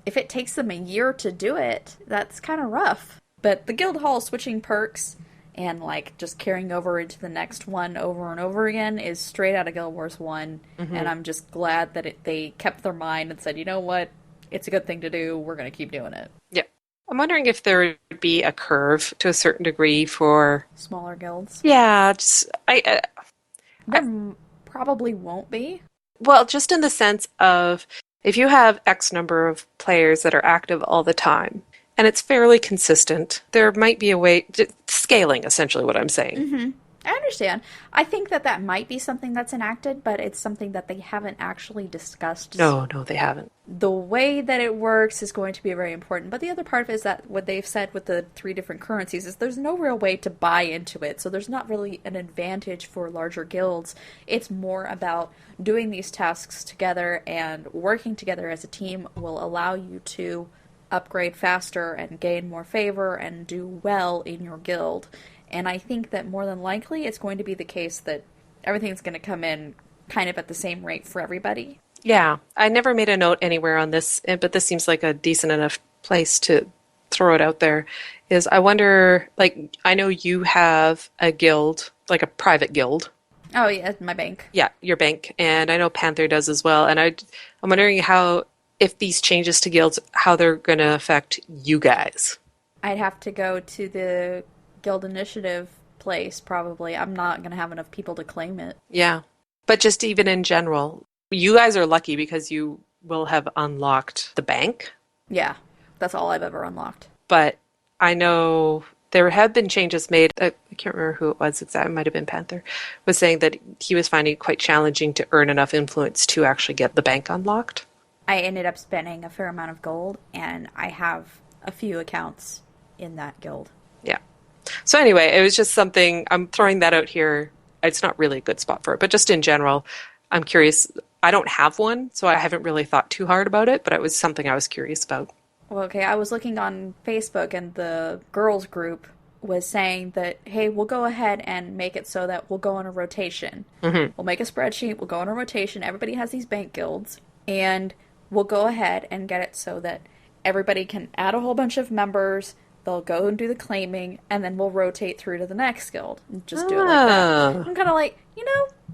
if it takes them a year to do it, that's kind of rough. But the guild hall switching perks and like just carrying over into the next one over and over again is straight out of Guild Wars 1. And I'm just glad that they kept their mind and said, you know what, it's a good thing to do, we're going to keep doing it. Yeah. I'm wondering if there would be a curve to a certain degree for smaller guilds. Yeah, just there probably won't be. Well, just in the sense of if you have X number of players that are active all the time, and it's fairly consistent, there might be a way scaling, essentially what I'm saying. I understand. I think that might be something that's enacted, but it's something that they haven't actually discussed. No, they haven't. The way that it works is going to be very important. But the other part of it is that what they've said with the 3 different currencies is there's no real way to buy into it. So there's not really an advantage for larger guilds. It's more about doing these tasks together, and working together as a team will allow you to upgrade faster and gain more favor and do well in your guild. And I think that more than likely it's going to be the case that everything's going to come in kind of at the same rate for everybody. Yeah, I never made a note anywhere on this, but this seems like a decent enough place to throw it out there, is I wonder, like, I know you have a guild, like a private guild. Oh, yeah, my bank. Yeah, your bank, and I know Panther does as well, and I'm wondering if these changes to guilds, how they're going to affect you guys. I'd have to go to the guild initiative place, probably. I'm not going to have enough people to claim it. Yeah, but just even in general, you guys are lucky because you will have unlocked the bank. Yeah, that's all I've ever unlocked. But I know there have been changes made. I can't remember who it was exactly. It might have been Panther, was saying that he was finding it quite challenging to earn enough influence to actually get the bank unlocked. I ended up spending a fair amount of gold, and I have a few accounts in that guild. Yeah. So anyway, it was just something, I'm throwing that out here. It's not really a good spot for it, but just in general, I'm curious. I don't have one, so I haven't really thought too hard about it, but it was something I was curious about. Well, okay, I was looking on Facebook, and the girls group was saying that, hey, we'll go ahead and make it so that we'll go on a rotation. Mm-hmm. We'll make a spreadsheet, we'll go on a rotation, everybody has these bank guilds, and we'll go ahead and get it so that everybody can add a whole bunch of members, they'll go and do the claiming, and then we'll rotate through to the next guild. And just do it like that. I'm kind of like,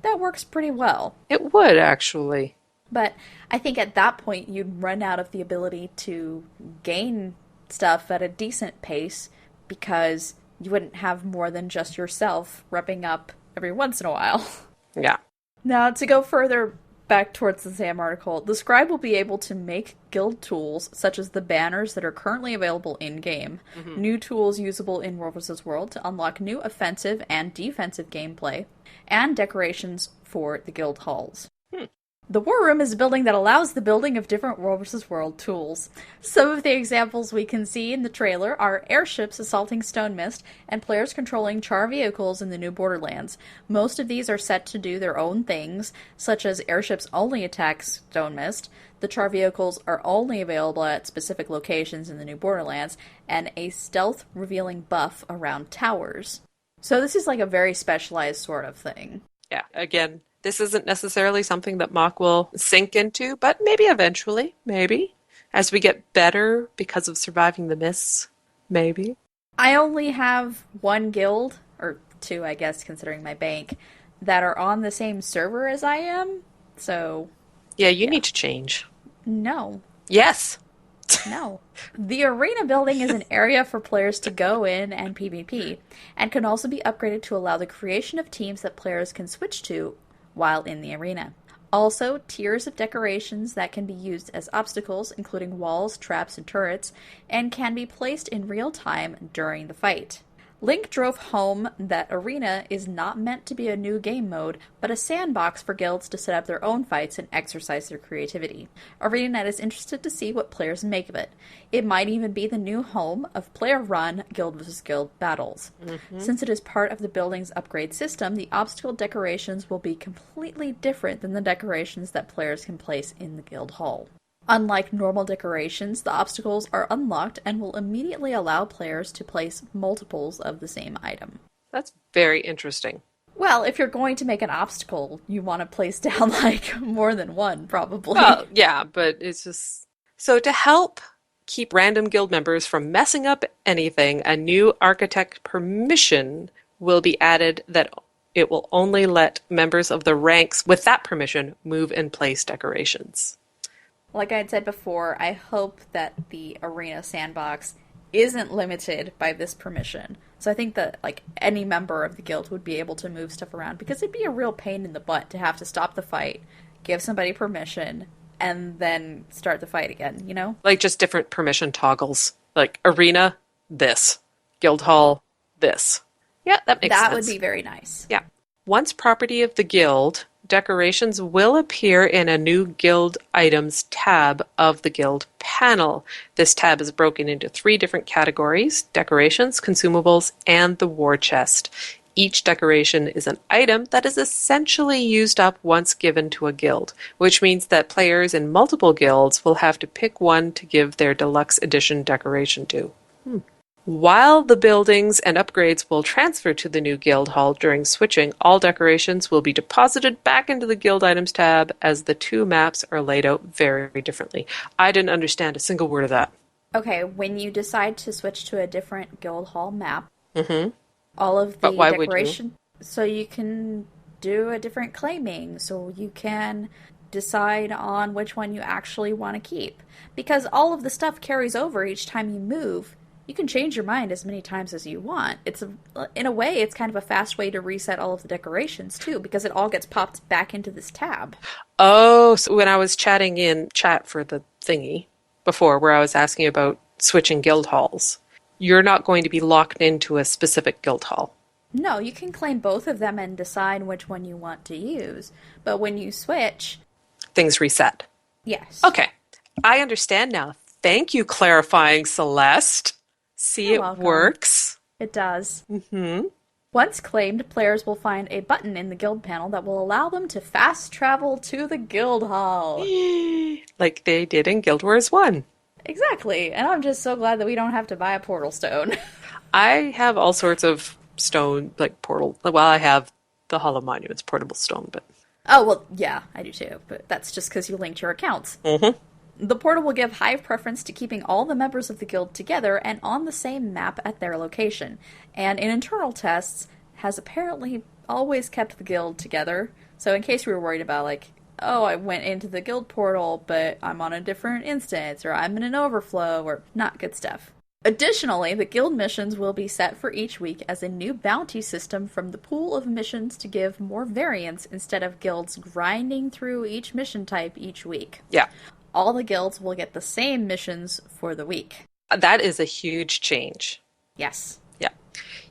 that works pretty well. It would, actually. But I think at that point, you'd run out of the ability to gain stuff at a decent pace, because you wouldn't have more than just yourself repping up every once in a while. Yeah. Now, to go further back towards the Sam article, the scribe will be able to make guild tools, such as the banners that are currently available in-game, new tools usable in World vs. World to unlock new offensive and defensive gameplay, and decorations for the guild halls. The War Room is a building that allows the building of different World vs. World tools. Some of the examples we can see in the trailer are airships assaulting Stone Mist and players controlling char vehicles in the new Borderlands. Most of these are set to do their own things, such as airships only attack Stone Mist, the char vehicles are only available at specific locations in the new Borderlands, and a stealth revealing buff around towers. So this is like a very specialized sort of thing. Yeah, again, this isn't necessarily something that Mock will sink into, but maybe eventually, maybe. As we get better because of surviving the mists, maybe. I only have one guild, or two, I guess, considering my bank, that are on the same server as I am, so... Yeah, you need to change. No. Yes! No. The arena building is an area for players to go in and PvP, and can also be upgraded to allow the creation of teams that players can switch to while in the arena. Also, tiers of decorations that can be used as obstacles, including walls, traps, and turrets, and can be placed in real time during the fight. Link drove home that Arena is not meant to be a new game mode, but a sandbox for guilds to set up their own fights and exercise their creativity. ArenaNet is interested to see what players make of it. It might even be the new home of player-run Guild vs. Guild battles. Since it is part of the building's upgrade system, the obstacle decorations will be completely different than the decorations that players can place in the guild hall. Unlike normal decorations, the obstacles are unlocked and will immediately allow players to place multiples of the same item. That's very interesting. Well, if you're going to make an obstacle, you want to place down, more than one, probably. Well, yeah, but it's just... So to help keep random guild members from messing up anything, a new architect permission will be added that it will only let members of the ranks with that permission move and place decorations. Like I had said before, I hope that the arena sandbox isn't limited by this permission. So I think that like any member of the guild would be able to move stuff around, because it'd be a real pain in the butt to have to stop the fight, give somebody permission, and then start the fight again, you know? Like just different permission toggles. Like arena, this. Guild hall, this. Yeah, that makes sense. That would be very nice. Yeah. Once property of the guild, decorations will appear in a new guild items tab of the guild panel. This tab is broken into 3 different categories: decorations, consumables, and the war chest. Each decoration is an item that is essentially used up once given to a guild, which means that players in multiple guilds will have to pick one to give their deluxe edition decoration to. While the buildings and upgrades will transfer to the new guild hall during switching, all decorations will be deposited back into the guild items tab, as the 2 maps are laid out very differently. I didn't understand a single word of that. Okay, when you decide to switch to a different guild hall map, all of the But why would you? decoration, so you can do a different claiming, so you can decide on which one you actually want to keep. Because all of the stuff carries over each time you move. You can change your mind as many times as you want. In a way, it's kind of a fast way to reset all of the decorations, too, because it all gets popped back into this tab. Oh, so when I was chatting in chat for the thingy before, where I was asking about switching guild halls, you're not going to be locked into a specific guild hall. No, you can claim both of them and decide which one you want to use. But when you switch... things reset. Yes. Okay. I understand now. Thank you, clarifying, Celeste. See, You're it welcome. works. It does. Once claimed, players will find a button in the guild panel that will allow them to fast travel to the guild hall. Like they did in Guild Wars 1. Exactly. And I'm just so glad that we don't have to buy a portal stone. I have all sorts of stone, like portal. Well, I have the Hollow Monuments portable stone, but... Oh, well, yeah, I do too. But that's just because you linked your accounts. The portal will give high preference to keeping all the members of the guild together and on the same map at their location, and in internal tests has apparently always kept the guild together. So in case we were worried about, like, oh, I went into the guild portal, but I'm on a different instance, or I'm in an overflow, or not good stuff. Additionally, the guild missions will be set for each week as a new bounty system from the pool of missions to give more variance instead of guilds grinding through each mission type each week. Yeah. All the guilds will get the same missions for the week. That is a huge change. Yes. Yeah.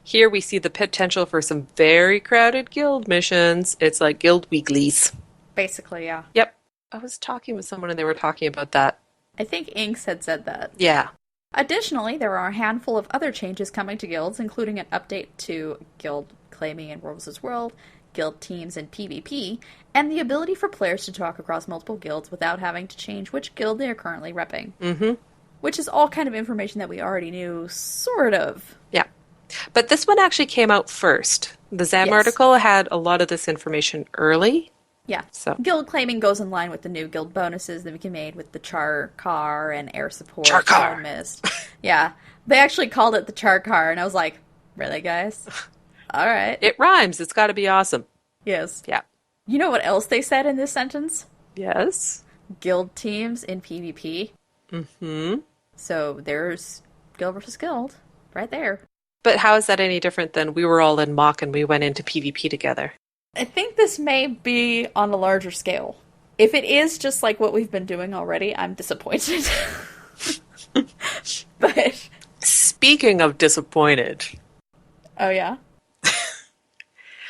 Here we see the potential for some very crowded guild missions. It's like guild weeklies. Basically, yeah. Yep. I was talking with someone and they were talking about that. I think Inks had said that. Yeah. Additionally, there are a handful of other changes coming to guilds, including an update to guild claiming in World vs. World, guild teams in PvP, and the ability for players to talk across multiple guilds without having to change which guild they are currently repping. Which is all kind of information that we already knew, sort of. Yeah. But this one actually came out first. The ZAM article had a lot of this information early. Yeah. So guild claiming goes in line with the new guild bonuses that we can made with the char car and air support. Char car. Mist. Yeah. They actually called it the char car, and I was like, really, guys? All right. it rhymes. It's got to be awesome. Yes. Yeah. You know what else they said in this sentence? Yes. Guild teams in PvP. So there's guild versus guild right there. But how is that any different than we were all in mock and we went into PvP together? I think this may be on a larger scale. If it is just like what we've been doing already, I'm disappointed. But Speaking of disappointed. oh yeah?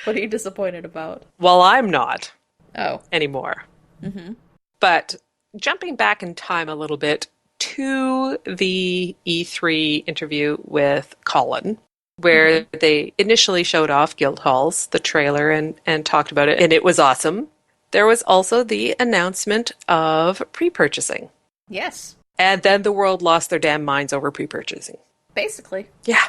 What are you disappointed about? Well, I'm not Oh. anymore. But jumping back in time a little bit to the E3 interview with Colin, where they initially showed off guild halls, the trailer, and talked about it, and it was awesome. There was also the announcement of pre-purchasing. Yes. And then the world lost their damn minds over pre-purchasing. Basically. Yeah.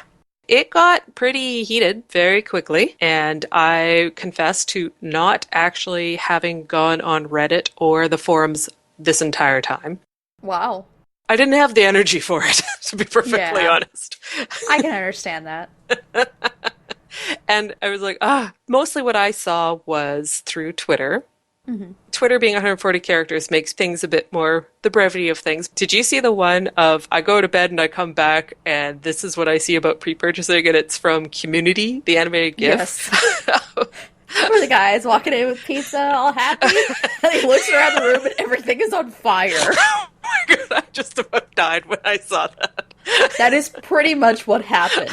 It got pretty heated very quickly, and I confess to not actually having gone on Reddit or the forums this entire time. Wow. I didn't have the energy for it, to be perfectly honest. I can understand that. And I was like, mostly what I saw was through Twitter. Mm-hmm. Twitter being 140 characters makes things a bit more the brevity of things. Did you see the one of I go to bed and I come back and this is what I see about pre-purchasing, and it's from Community, the animated GIF? Yes. Where the guy is walking in with pizza, all happy, and he looks around the room and everything is on fire. Oh my god, I just about died when I saw that. That is pretty much what happened.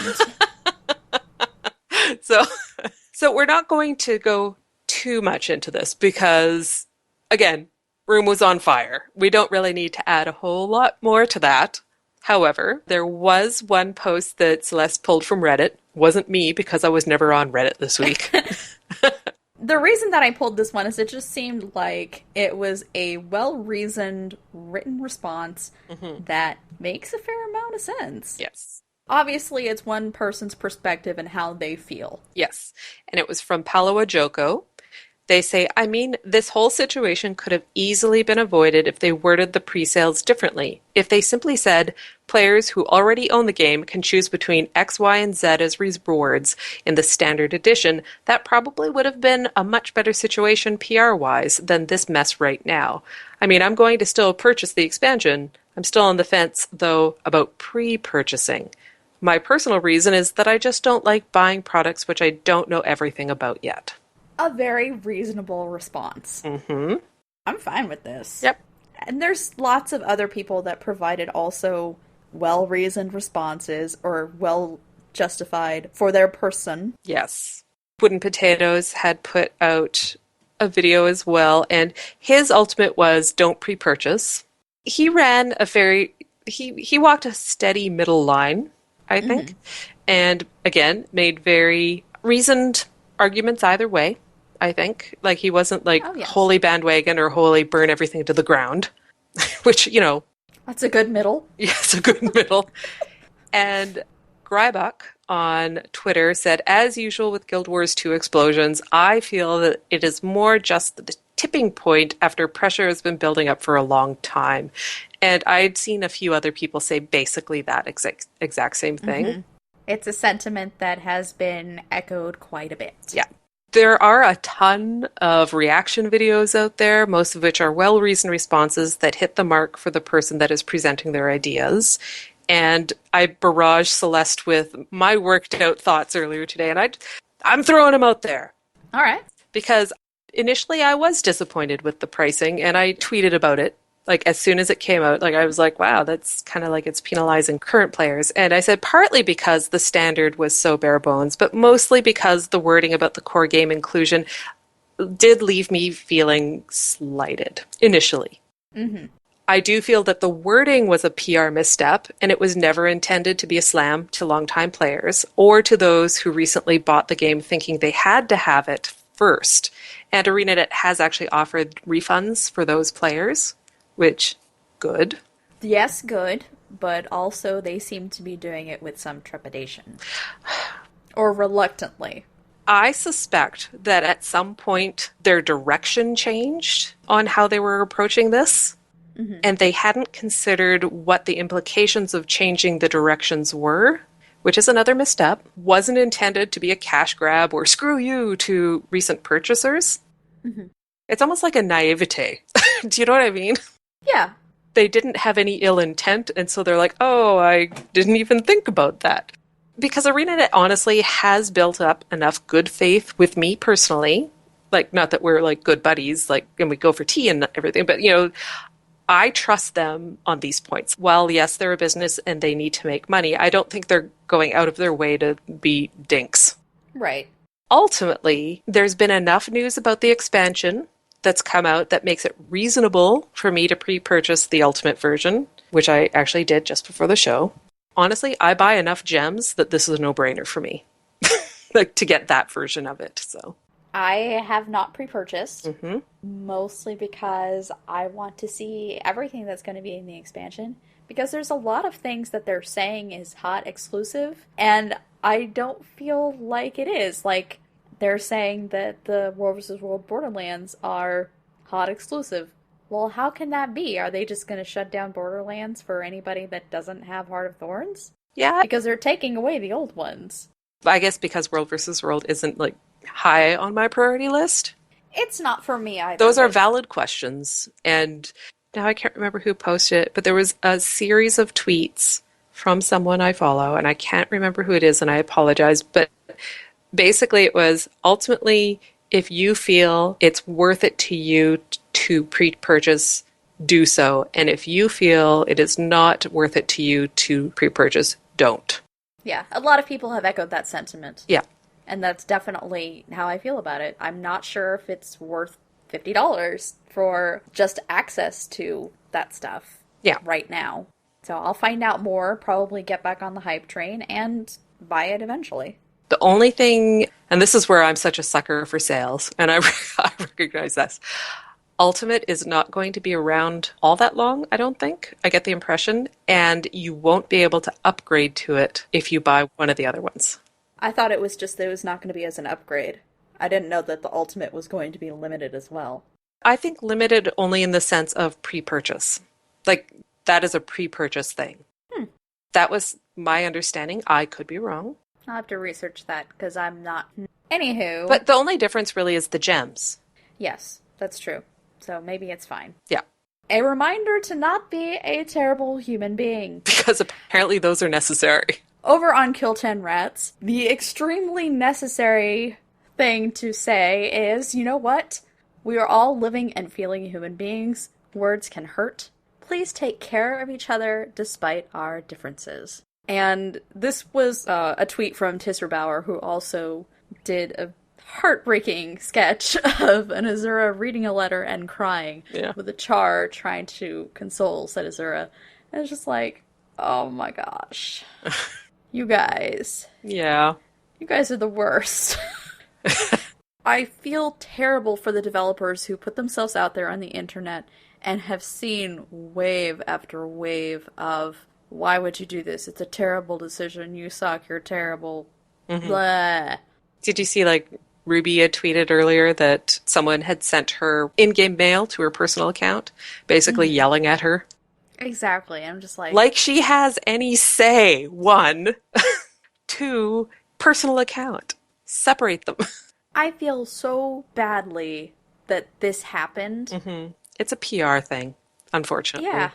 So we're not going to go too much into this because, again, room was on fire. We don't really need to add a whole lot more to that. However, there was one post that Celeste pulled from Reddit. Wasn't me, because I was never on Reddit this week. The reason that I pulled this one is it just seemed like it was a well-reasoned written response that makes a fair amount of sense. Yes. Obviously, it's one person's perspective and how they feel. Yes. And it was from Palo Joko. They say, I mean, this whole situation could have easily been avoided if they worded the pre-sales differently. If they simply said, players who already own the game can choose between X, Y, and Z as rewards in the standard edition, that probably would have been a much better situation PR-wise than this mess right now. I mean, I'm going to still purchase the expansion. I'm still on the fence, though, about pre-purchasing. My personal reason is that I just don't like buying products which I don't know everything about yet. A very reasonable response. Mm-hmm. I'm fine with this. Yep. And there's lots of other people that provided also well-reasoned responses or well-justified for their person. Yes. Wooden Potatoes had put out a video as well, and his ultimate was don't pre-purchase. He ran he walked a steady middle line, I think, and again, made very reasoned arguments either way. I think. Like, he wasn't like wholly bandwagon or wholly burn everything to the ground, which, you know. That's a good middle. Yes, a good middle. And Grybuck on Twitter said, as usual with Guild Wars 2 explosions, I feel that it is more just the tipping point after pressure has been building up for a long time. And I'd seen a few other people say basically that exact same thing. Mm-hmm. It's a sentiment that has been echoed quite a bit. Yeah. There are a ton of reaction videos out there, most of which are well-reasoned responses that hit the mark for the person that is presenting their ideas. And I barraged Celeste with my worked-out thoughts earlier today, and I'm throwing them out there. All right. Because initially I was disappointed with the pricing, and I tweeted about it. Like, as soon as it came out, like, I was like, wow, that's kind of like it's penalizing current players. And I said partly because the standard was so bare bones, but mostly because the wording about the core game inclusion did leave me feeling slighted initially. Mm-hmm. I do feel that the wording was a PR misstep, and it was never intended to be a slam to longtime players or to those who recently bought the game thinking they had to have it first. And ArenaNet has actually offered refunds for those players. Which, good. Yes, good, but also they seem to be doing it with some trepidation. Or reluctantly. I suspect that at some point their direction changed on how they were approaching this, and they hadn't considered what the implications of changing the directions were, which is another misstep. Wasn't intended to be a cash grab or screw you to recent purchasers. Mm-hmm. It's almost like a naivete. Do you know what I mean? Yeah. They didn't have any ill intent, and so they're like, oh, I didn't even think about that. Because ArenaNet honestly has built up enough good faith with me personally. Like, not that we're like good buddies, like, and we go for tea and everything, but, you know, I trust them on these points. While, yes, they're a business and they need to make money, I don't think they're going out of their way to be dinks. Right. Ultimately, there's been enough news about the expansion that's come out that makes it reasonable for me to pre-purchase the Ultimate version, which I actually did just before the show. Honestly, I buy enough gems that this is a no-brainer for me, like, to get that version of it. So I have not pre-purchased, mm-hmm. mostly because I want to see everything that's going to be in the expansion, because there's a lot of things that they're saying is hot exclusive, and I don't feel like it is. Like, they're saying that the World vs. World Borderlands are hot exclusive. Well, how can that be? Are they just going to shut down Borderlands for anybody that doesn't have Heart of Thorns? Yeah. Because they're taking away the old ones. I guess because World vs. World isn't, like, high on my priority list. It's not for me either. Those are valid questions. And now I can't remember who posted it, but there was a series of tweets from someone I follow, and I can't remember who it is, and I apologize. But basically it was, ultimately, if you feel it's worth it to you to pre-purchase, do so. And if you feel it is not worth it to you to pre-purchase, don't. Yeah, a lot of people have echoed that sentiment. Yeah. And that's definitely how I feel about it. I'm not sure if it's worth $50 for just access to that stuff right now. So I'll find out more, probably get back on the hype train, and buy it eventually. The only thing, and this is where I'm such a sucker for sales, and I recognize this, Ultimate is not going to be around all that long, I don't think. I get the impression. And you won't be able to upgrade to it if you buy one of the other ones. I thought it was just that it was not going to be as an upgrade. I didn't know that the Ultimate was going to be limited as well. I think limited only in the sense of pre-purchase. Like, that is a pre-purchase thing. That was my understanding. I could be wrong. I'll have to research that, because I'm not... Anywho... But the only difference really is the gems. Yes, that's true. So maybe it's fine. Yeah. A reminder to not be a terrible human being. Because apparently those are necessary. Over on Kill 10 Rats, the extremely necessary thing to say is, you know what? We are all living and feeling human beings. Words can hurt. Please take care of each other despite our differences. And this was a tweet from Tisserbauer, who also did a heartbreaking sketch of an Azura reading a letter and crying with a Char trying to console said Azura. And it's just like, oh my gosh. You guys. Yeah. You guys are the worst. I feel terrible for the developers who put themselves out there on the internet and have seen wave after wave of, why would you do this? It's a terrible decision. You suck. You're terrible. Blah. Did you see, like, Ruby had tweeted earlier that someone had sent her in-game mail to her personal account, basically yelling at her? Exactly. I'm just like... Like she has any say, one. Two, personal account. Separate them. I feel so badly that this happened. It's a PR thing, unfortunately. Yeah.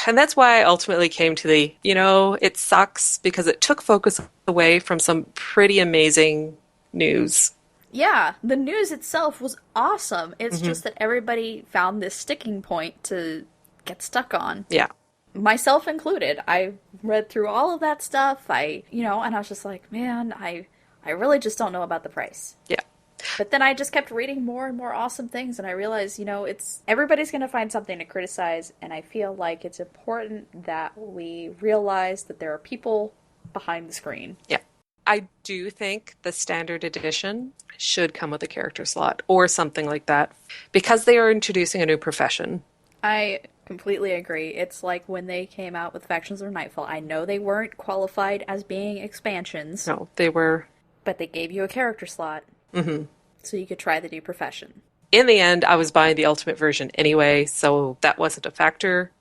And that's why I ultimately came to the, it sucks because it took focus away from some pretty amazing news. Yeah, the news itself was awesome. It's just that everybody found this sticking point to get stuck on. Yeah. Myself included. I read through all of that stuff. And I was just like, man, I really just don't know about the price. Yeah. But then I just kept reading more and more awesome things, and I realized, it's everybody's going to find something to criticize, and I feel like it's important that we realize that there are people behind the screen. Yeah. I do think the standard edition should come with a character slot or something like that because they are introducing a new profession. I completely agree. It's like when they came out with Factions of Nightfall. I know they weren't qualified as being expansions. No, they were. But they gave you a character slot. So you could try the new profession. In the end, I was buying the Ultimate version anyway, so that wasn't a factor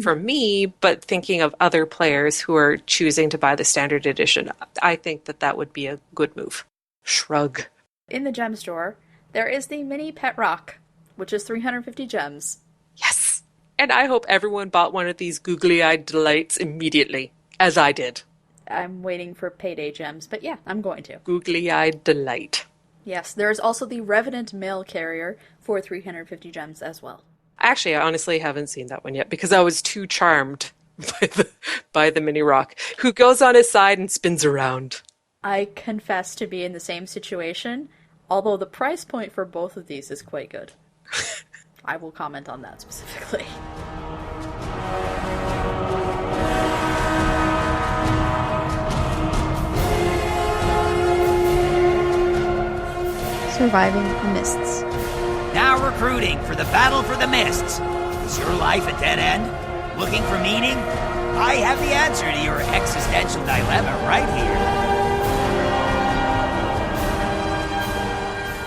for me, but thinking of other players who are choosing to buy the standard edition, I think that would be a good move. Shrug. In the gem store, there is the mini Pet Rock, which is 350 gems. Yes! And I hope everyone bought one of these googly-eyed delights immediately, as I did. I'm waiting for payday gems, but yeah, I'm going to. Googly-eyed delight. Yes, there is also the Revenant Mail Carrier for 350 gems as well. Actually, I honestly haven't seen that one yet because I was too charmed by the mini rock, who goes on his side and spins around. I confess to be in the same situation, although the price point for both of these is quite good. I will comment on that specifically. Surviving the Mists. Now recruiting for the Battle for the Mists. Is your life a dead end? Looking for meaning? I have the answer to your existential dilemma right here.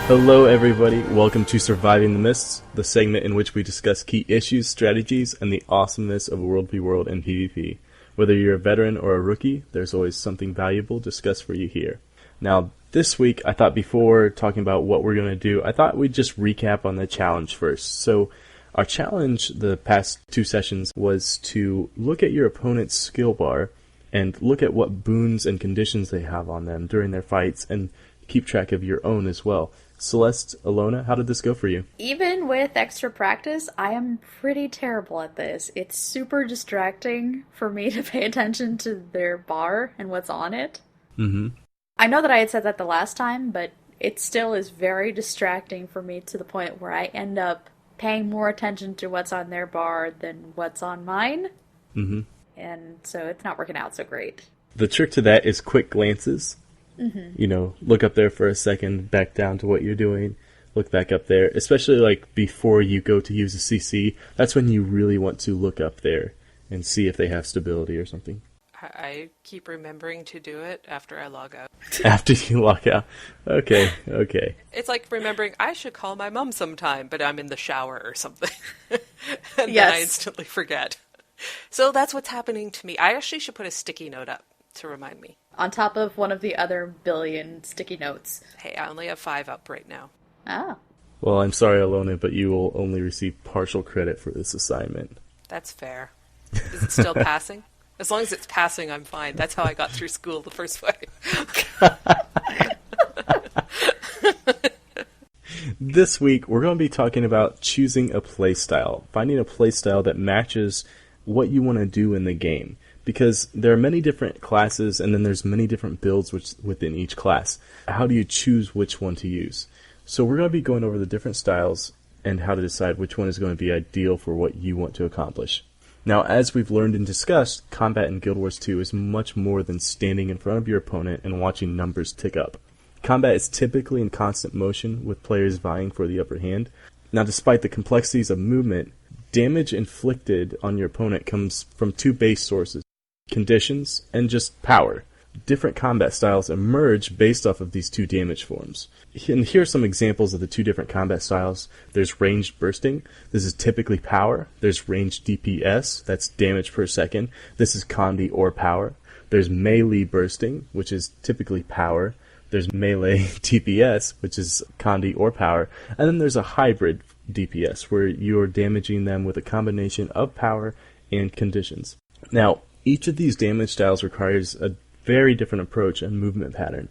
Hello everybody, welcome to Surviving the Mists, the segment in which we discuss key issues, strategies, and the awesomeness of World v. World and PvP. Whether you're a veteran or a rookie, there's always something valuable discussed for you here. Now, this week, I thought before talking about what we're going to do, I thought we'd just recap on the challenge first. So, our challenge the past 2 sessions was to look at your opponent's skill bar and look at what boons and conditions they have on them during their fights and keep track of your own as well. Celeste, Allona, how did this go for you? Even with extra practice, I am pretty terrible at this. It's super distracting for me to pay attention to their bar and what's on it. Mm-hmm. I know that I had said that the last time, but it still is very distracting for me to the point where I end up paying more attention to what's on their bar than what's on mine. Mm-hmm. And so it's not working out so great. The trick to that is quick glances. Mm-hmm. You know, look up there for a second, back down to what you're doing, look back up there, especially like before you go to use a CC. That's when you really want to look up there and see if they have stability or something. I keep remembering to do it after I log out. After you log out. Okay. It's like remembering I should call my mom sometime, but I'm in the shower or something. And Yes. then I instantly forget. So that's what's happening to me. I actually should put a sticky note up to remind me. On top of one of the other billion sticky notes. Hey, I only have 5 up right now. Ah. Well, I'm sorry, Allona, but you will only receive partial credit for this assignment. That's fair. Is it still passing? As long as it's passing, I'm fine. That's how I got through school the first way. This week, we're going to be talking about choosing a playstyle, finding a playstyle that matches what you want to do in the game. Because there are many different classes, and then there's many different builds within each class. How do you choose which one to use? So we're going to be going over the different styles and how to decide which one is going to be ideal for what you want to accomplish. Now, as we've learned and discussed, combat in Guild Wars 2 is much more than standing in front of your opponent and watching numbers tick up. Combat is typically in constant motion, with players vying for the upper hand. Now, despite the complexities of movement, damage inflicted on your opponent comes from 2 base sources: conditions and just power. Different combat styles emerge based off of these 2 damage forms. And here are some examples of the 2 different combat styles. There's ranged bursting. This is typically power. There's ranged DPS. That's damage per second. This is Condi or power. There's melee bursting, which is typically power. There's melee DPS, which is Condi or power. And then there's a hybrid DPS, where you're damaging them with a combination of power and conditions. Now, each of these damage styles requires a very different approach and movement pattern.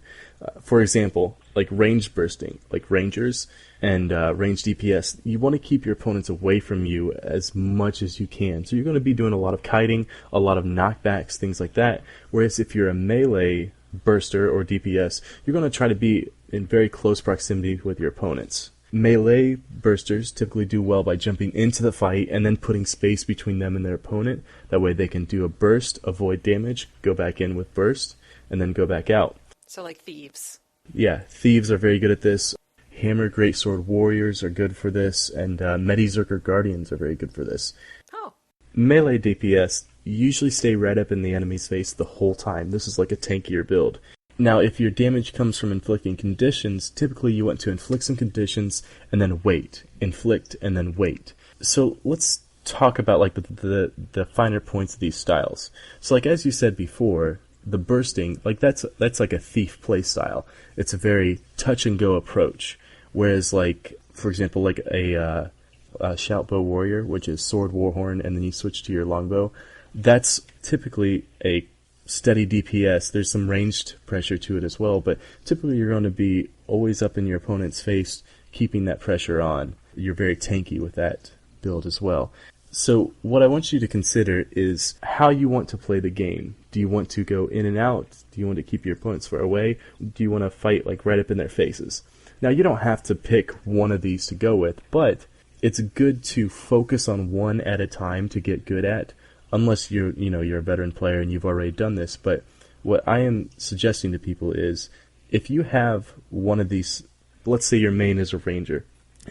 For example, like ranged bursting, like rangers and ranged DPS, you want to keep your opponents away from you as much as you can. So you're going to be doing a lot of kiting, a lot of knockbacks, things like that. Whereas if you're a melee burster or DPS, you're going to try to be in very close proximity with your opponents. Melee bursters typically do well by jumping into the fight and then putting space between them and their opponent. That way they can do a burst, avoid damage, go back in with burst, and then go back out. So like thieves. Yeah, thieves are very good at this. Hammer Greatsword Warriors are good for this, and Medizerker Guardians are very good for this. Oh. Melee DPS usually stay right up in the enemy's face the whole time. This is like a tankier build. Now, if your damage comes from inflicting conditions, typically you want to inflict some conditions and then wait. Inflict and then wait. So let's talk about like the finer points of these styles. So like as you said before, the bursting, like that's like a thief play style. It's a very touch and go approach. Whereas like, for example, like a shoutbow warrior, which is sword warhorn, and then you switch to your longbow, that's typically a steady DPS. There's some ranged pressure to it as well, but typically you're going to be always up in your opponent's face, keeping that pressure on. You're very tanky with that build as well. So what I want you to consider is how you want to play the game. Do you want to go in and out? Do you want to keep your opponents far away? Do you want to fight like right up in their faces? Now, you don't have to pick one of these to go with, but it's good to focus on one at a time to get good at, unless you're a veteran player and you've already done this. But what I am suggesting to people is, if you have one of these, let's say your main is a ranger,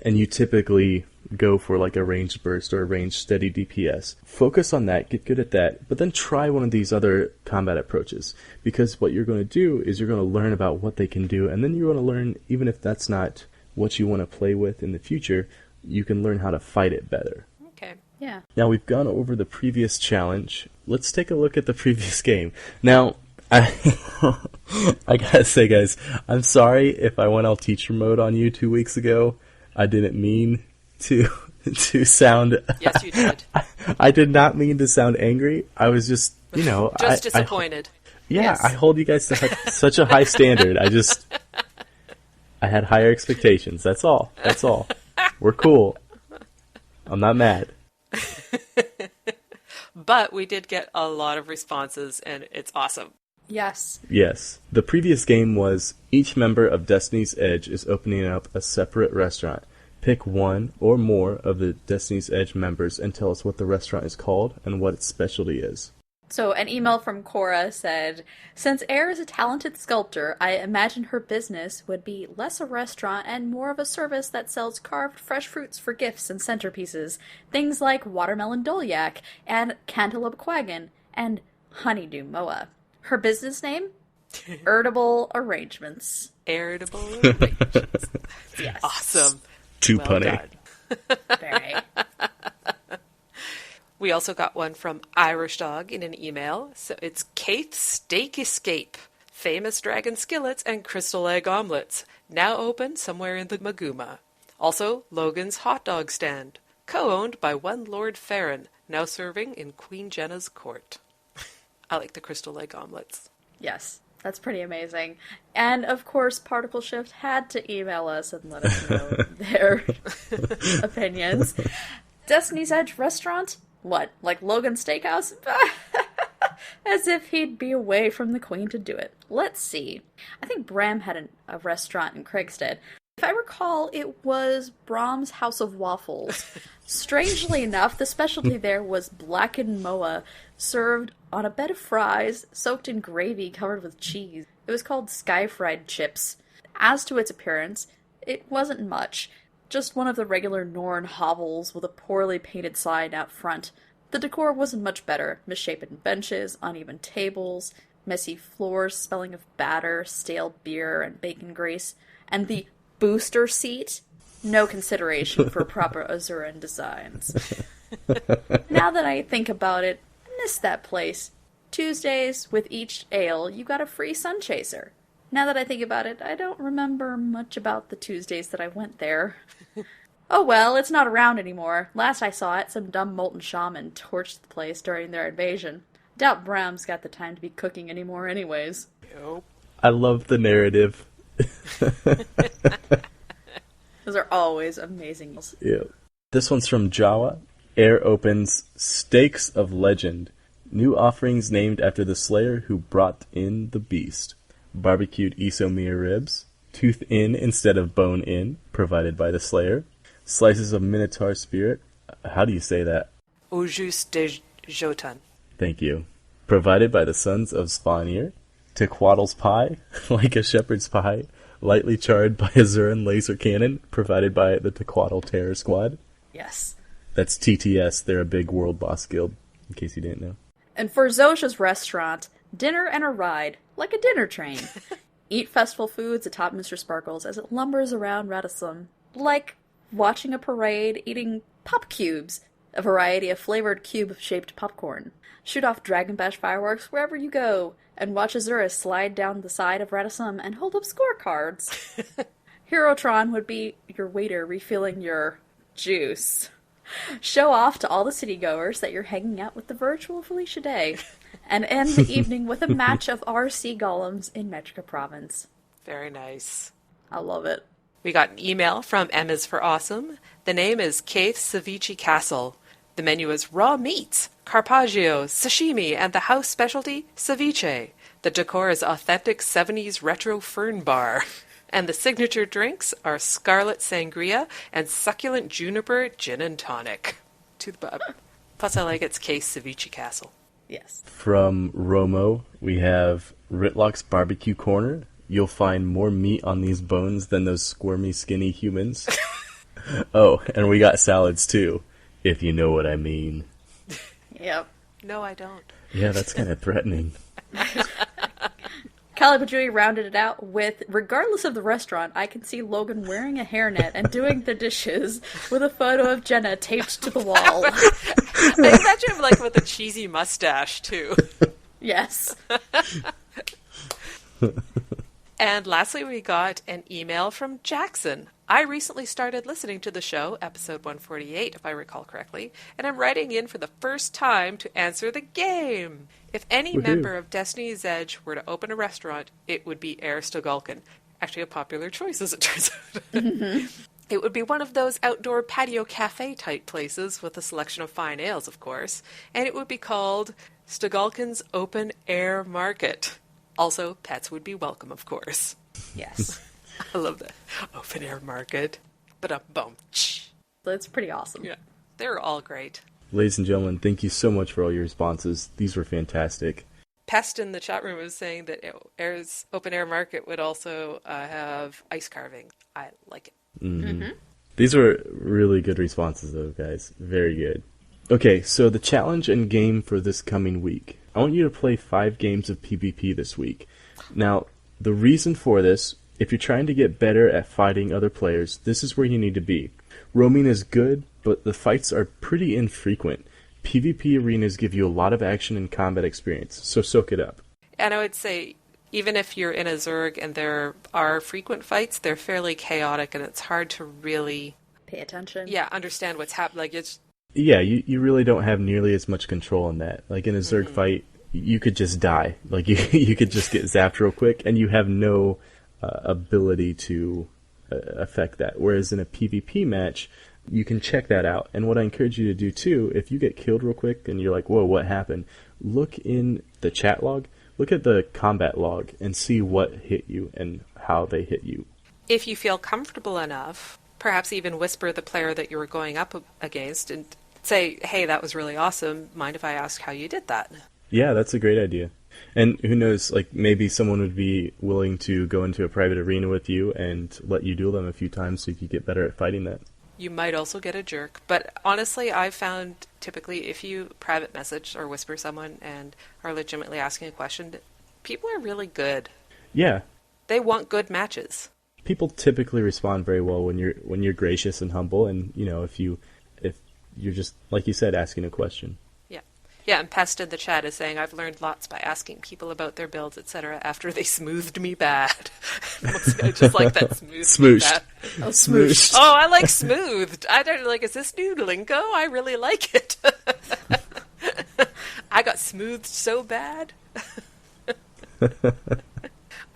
and you typically go for like a ranged burst or a ranged steady DPS, focus on that, get good at that, but then try one of these other combat approaches. Because what you're going to do is you're going to learn about what they can do, and then you're going to learn, even if that's not what you want to play with in the future, you can learn how to fight it better. Okay. Yeah. Now, we've gone over the previous challenge. Let's take a look at the previous game. Now, I gotta say, guys, I'm sorry if I went all teacher mode on you 2 weeks ago. I didn't mean to sound... Yes, you did. I did not mean to sound angry. I was just, just disappointed. Yes. I hold you guys to such a high standard. I had higher expectations. That's all. We're cool. I'm not mad. But we did get a lot of responses, and it's awesome. Yes. Yes. The previous game was each member of Destiny's Edge is opening up a separate restaurant. Pick one or more of the Destiny's Edge members and tell us what the restaurant is called and what its specialty is. So an email from Cora said, since Air is a talented sculptor, I imagine her business would be less a restaurant and more of a service that sells carved fresh fruits for gifts and centerpieces. Things like watermelon doliac and cantaloupe quaggan and honeydew moa. Her business name? Irritable Arrangements. Irritable Arrangements. Yes. Awesome. Too punny. Very. We also got one from Irish Dog in an email. So it's Kate's Steak Escape. Famous dragon skillets and crystal egg omelets. Now open somewhere in the Maguma. Also, Logan's Hot Dog Stand. Co-owned by one Lord Farron. Now serving in Queen Jenna's court. I like the crystal egg omelets. Yes, that's pretty amazing. And, of course, Particle Shift had to email us and let us know their opinions. Destiny's Edge restaurant? What, like Logan's Steakhouse? As if he'd be away from the Queen to do it. Let's see. I think Bram had a restaurant in Craigstead. If I recall, it was Brahm's House of Waffles. Strangely enough, the specialty there was blackened moa, served on a bed of fries, soaked in gravy covered with cheese. It was called Sky Fried Chips. As to its appearance, it wasn't much. Just one of the regular Norn hovels with a poorly painted sign out front. The decor wasn't much better. Misshapen benches, uneven tables, messy floors smelling of batter, stale beer, and bacon grease. And the booster seat? No consideration for proper Azuran designs. Now that I think about it, I miss that place. Tuesdays, with each ale, you got a free sun chaser. Now that I think about it, I don't remember much about the Tuesdays that I went there. Oh well, it's not around anymore. Last I saw it, some dumb molten shaman torched the place during their invasion. Doubt Bram's got the time to be cooking anymore anyways. Nope. I love the narrative. Those are always amazing. Yeah. This one's from Jawa. Air opens Steaks of Legend. New offerings named after the slayer who brought in the beast. Barbecued isomere ribs. Tooth in instead of bone in, provided by the slayer. Slices of minotaur spirit. How do you say that? Au jus de Jotan. Thank you. Provided by the sons of Svanir. Tequaddle's pie, like a shepherd's pie. Lightly charred by a Zuran laser cannon, provided by the Tequaddle Terror Squad. Yes. That's TTS. They're a big world boss guild, in case you didn't know. And for Zosha's restaurant, dinner and a ride, like a dinner train. Eat festival foods atop Mr. Sparkles as it lumbers around Radisson, like watching a parade eating pop cubes, a variety of flavored cube-shaped popcorn. Shoot off Dragon Bash fireworks wherever you go, and watch Azura slide down the side of Radisson and hold up scorecards. Herotron would be your waiter refilling your juice. Show off to all the citygoers that you're hanging out with the virtual Felicia Day, and end the evening with a match of RC golems in Metrica Province. Very nice. I love it. We got an email from M is for Awesome. The name is Keith Ceviche Castle. The menu is raw meats, carpaccio, sashimi, and the house specialty, ceviche. The decor is authentic 70s retro fern bar. And the signature drinks are scarlet sangria and succulent juniper gin and tonic. To the bottom. Plus I like its case Ceviche Castle. Yes. From Romo, we have Ritlock's Barbecue Corner. You'll find more meat on these bones than those squirmy, skinny humans. Oh, and we got salads too, if you know what I mean. Yep. No, I don't. Yeah, that's kind of threatening. Calibajui rounded it out with, regardless of the restaurant, I can see Logan wearing a hairnet and doing the dishes with a photo of Jenna taped to the wall. I imagine him like with a cheesy mustache too. Yes. And lastly, we got an email from Jackson. I recently started listening to the show, episode 148, if I recall correctly, and I'm writing in for the first time to answer the game. If any member of Destiny's Edge were to open a restaurant, it would be Air Stogulkin. Actually, a popular choice, as it turns out. It would be one of those outdoor patio cafe type places with a selection of fine ales, of course, and it would be called Stogulkin's Open Air Market. Also, pets would be welcome, of course. Yes. I love that. Open air market. Ba-dum-bum. That's pretty awesome. Yeah. They're all great. Ladies and gentlemen, thank you so much for all your responses. These were fantastic. Pest in the chat room was saying that Air's open air market would also have ice carving. I like it. Mm-hmm. These were really good responses, though, guys. Very good. Okay, so the challenge and game for this coming week. I want you to play 5 games of PvP this week. Now, the reason for this, if you're trying to get better at fighting other players, this is where you need to be. Roaming is good, but the fights are pretty infrequent. PvP arenas give you a lot of action and combat experience, so soak it up. And I would say, even if you're in a Zerg and there are frequent fights, they're fairly chaotic and it's hard to really pay attention. Yeah, understand what's happening. Like it's Yeah, you really don't have nearly as much control in that. Like in a Zerg fight, you could just die. Like you could just get zapped real quick, and you have no ability to affect that. Whereas in a PvP match, you can check that out. And what I encourage you to do too, if you get killed real quick and you're like, whoa, what happened? Look in the chat log, look at the combat log, and see what hit you and how they hit you. If you feel comfortable enough, perhaps even whisper the player that you were going up against and say, hey, that was really awesome. Mind if I ask how you did that? Yeah, that's a great idea. And who knows, like maybe someone would be willing to go into a private arena with you and let you duel them a few times so you could get better at fighting that. You might also get a jerk. But honestly, I've found typically if you private message or whisper someone and are legitimately asking a question, people are really good. Yeah. They want good matches. People typically respond very well when you're gracious and humble, and you know if you're just like you said asking a question. Yeah, and Pest in the chat is saying, I've learned lots by asking people about their builds, etc. after they smoothed me bad. I just like that smoothed me bad. Oh, smooshed. Oh, I like smoothed. I don't like, is this new lingo? I really like it. I got smoothed so bad.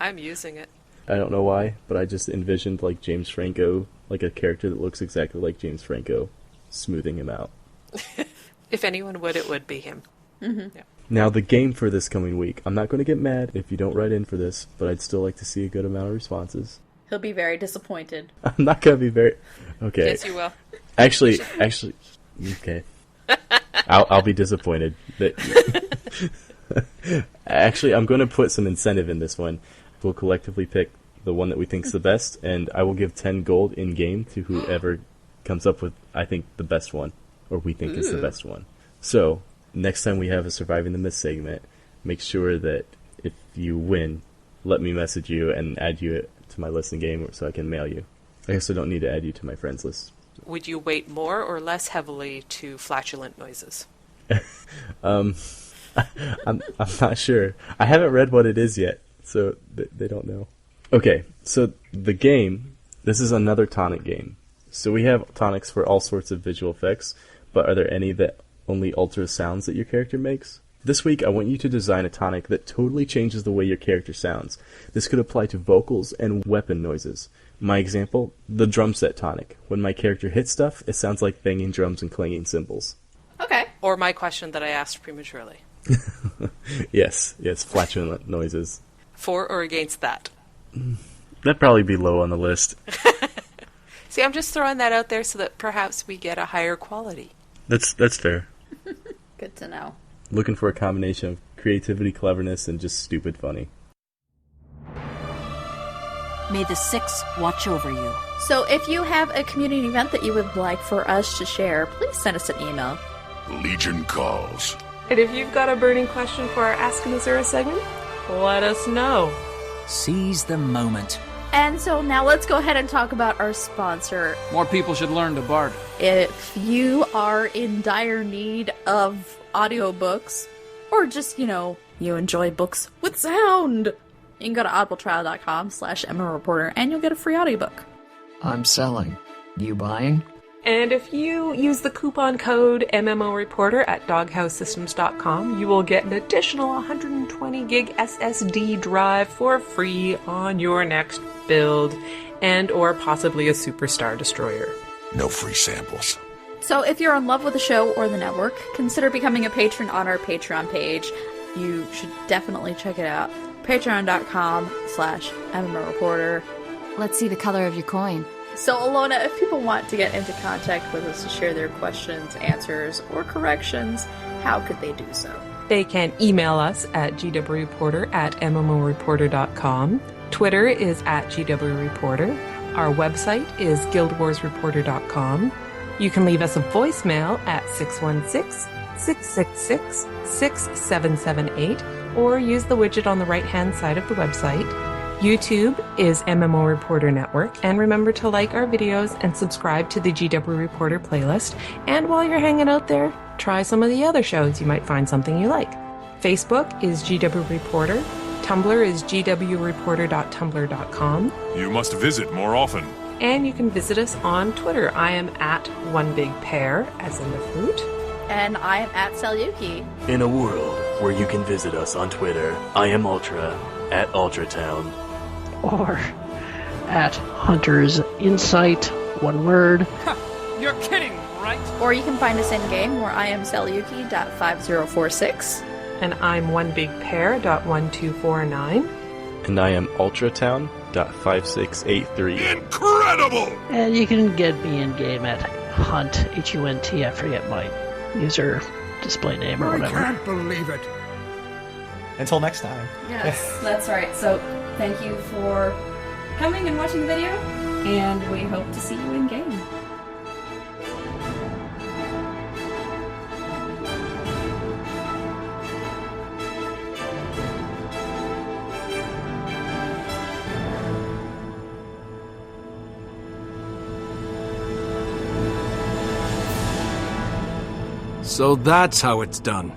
I'm using it. I don't know why, but I just envisioned like James Franco, like a character that looks exactly like James Franco, smoothing him out. If anyone would, it would be him. Mm-hmm. Yeah. Now, the game for this coming week. I'm not going to get mad if you don't write in for this, but I'd still like to see a good amount of responses. He'll be very disappointed. I'm not going to be very... Okay. Yes, you will. Actually, okay. I'll be disappointed. Actually, I'm going to put some incentive in this one. We'll collectively pick the one that we think's the best, and I will give 10 gold in-game to whoever comes up with, I think, the best one. Or we think is the best one. So, next time we have a Surviving the Mist segment, make sure that if you win, let me message you and add you to my list in game so I can mail you. I guess I don't need to add you to my friends list. Would you weight more or less heavily to flatulent noises? I'm not sure. I haven't read what it is yet, so they don't know. Okay, so the game, this is another tonic game. So we have tonics for all sorts of visual effects, but are there any that only alter sounds that your character makes? This week, I want you to design a tonic that totally changes the way your character sounds. This could apply to vocals and weapon noises. My example, the drum set tonic. When my character hits stuff, it sounds like banging drums and clanging cymbals. Okay. Or my question that I asked prematurely. Yes, flatulent noises. For or against that? That'd probably be low on the list. See, I'm just throwing that out there so that perhaps we get a higher quality. That's fair. Good to know. Looking for a combination of creativity, cleverness, and just stupid funny. May the Six watch over you. So if you have a community event that you would like for us to share, please send us an email. Legion calls. And if you've got a burning question for our Ask an Azura segment, let us know. Seize the moment. And so now let's go ahead and talk about our sponsor. More people should learn to bard. If you are in dire need of audiobooks, or just, you enjoy books with sound, you can go to audibletrial.com/MMOreporter and you'll get a free audiobook. I'm selling. You buying? And if you use the coupon code MMO Reporter at doghousesystems.com, you will get an additional 120 gig SSD drive for free on your next build, and or possibly a Superstar Destroyer. No free samples. So if you're in love with the show or the network, consider becoming a patron on our Patreon page. You should definitely check it out. Patreon.com/MMOreporter. Let's see the color of your coin. So, Allona, if people want to get into contact with us to share their questions, answers, or corrections, how could they do so? They can email us at gwreporter@mmoreporter.com. Twitter is at gwreporter. Our website is guildwarsreporter.com. You can leave us a voicemail at 616-666-6778 or use the widget on the right-hand side of the website. YouTube is MMO Reporter Network, and remember to like our videos and subscribe to the GW Reporter playlist. And while you're hanging out there, try some of the other shows. You might find something you like. Facebook is GW Reporter. Tumblr is gwreporter.tumblr.com. You must visit more often. And you can visit us on Twitter. I am at OneBigPear, as in the fruit. And I am at Selyuki. In a world where you can visit us on Twitter, I am Ultra, at Ultratown. Or at Hunter's Insight, one word. You're kidding, right? Or you can find us in-game, where I am Selyuki.5046. And I'm OneBigPear.1249. And I am Ultratown.5683. Incredible! And you can get me in game at Hunt, H-U-N-T, I forget my user display name or whatever. I can't believe it. Until next time. Yes, that's right. So, thank you for coming and watching the video, and we hope to see you in game. So that's how it's done.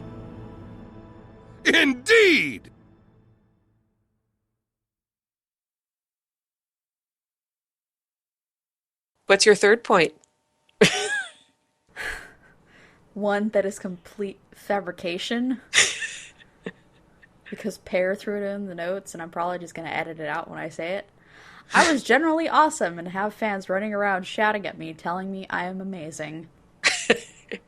Indeed! What's your third point? One that is complete fabrication. Because Pear threw it in the notes, and I'm probably just going to edit it out when I say it. I was generally awesome and have fans running around shouting at me, telling me I am amazing.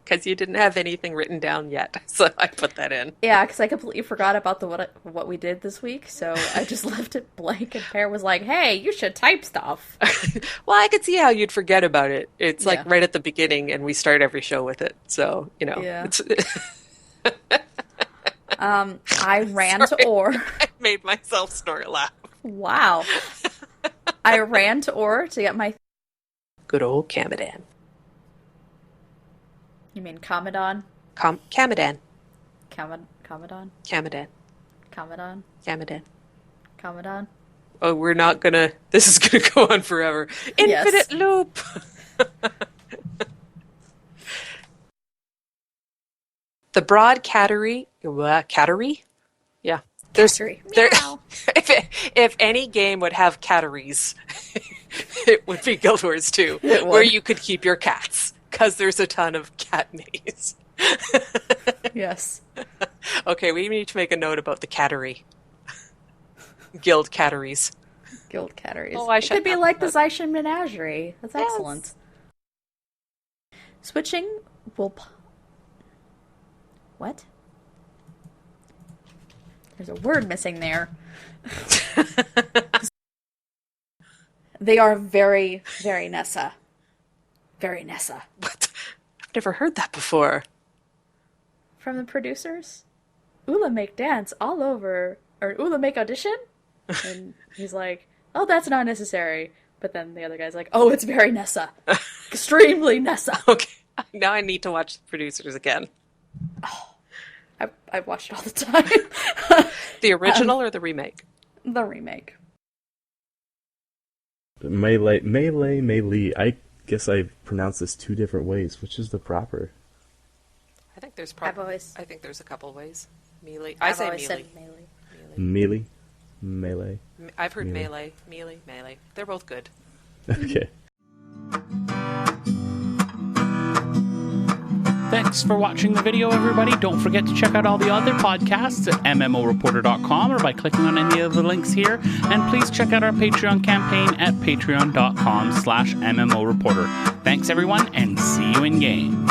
Because you didn't have anything written down yet, so I put that in. Yeah, because I completely forgot about what we did this week, so I just left it blank, and Pear was like, hey, you should type stuff. Well, I could see how you'd forget about it. It's like right at the beginning, and we start every show with it, so, Yeah. It's... I ran to Ore. I made myself snort laugh. Wow. I ran to Ore to get my... Good old Camadan. You mean Commodon? Camadan. Commodon? Camadan. Commodon? Camadan. Commodon? Oh, we're not gonna... This is gonna go on forever. Infinite loop! The broad cattery... Cattery? Yeah. There, if any game would have catteries, it would be Guild Wars 2, where you could keep your cats. Because there's a ton of cat maze. Yes. Okay, we need to make a note about the cattery. Guild catteries. Guild catteries. Oh, it could be like the Zaishin Menagerie. That's excellent. Switching will... What? There's a word missing there. They are very, very Nessa. Very Nessa. What? I've never heard that before. From the producers? Ula make dance all over... Or Ula make audition? And he's like, oh, that's not necessary. But then the other guy's like, oh, it's very Nessa. Extremely Nessa. Okay. Now I need to watch the producers again. Oh, I've watched it all the time. The original or the remake? The remake. Melee. I guess I pronounced this two different ways. Which is the proper? I think there's I think there's a couple ways. Melee. I say melee. Melee. Melee. I've heard melee. Melee. They're both good. Okay. Thanks for watching the video, everybody. Don't forget to check out all the other podcasts at MMOreporter.com or by clicking on any of the links here. And please check out our Patreon campaign at patreon.com/MMOreporter. Thanks, everyone, and see you in game.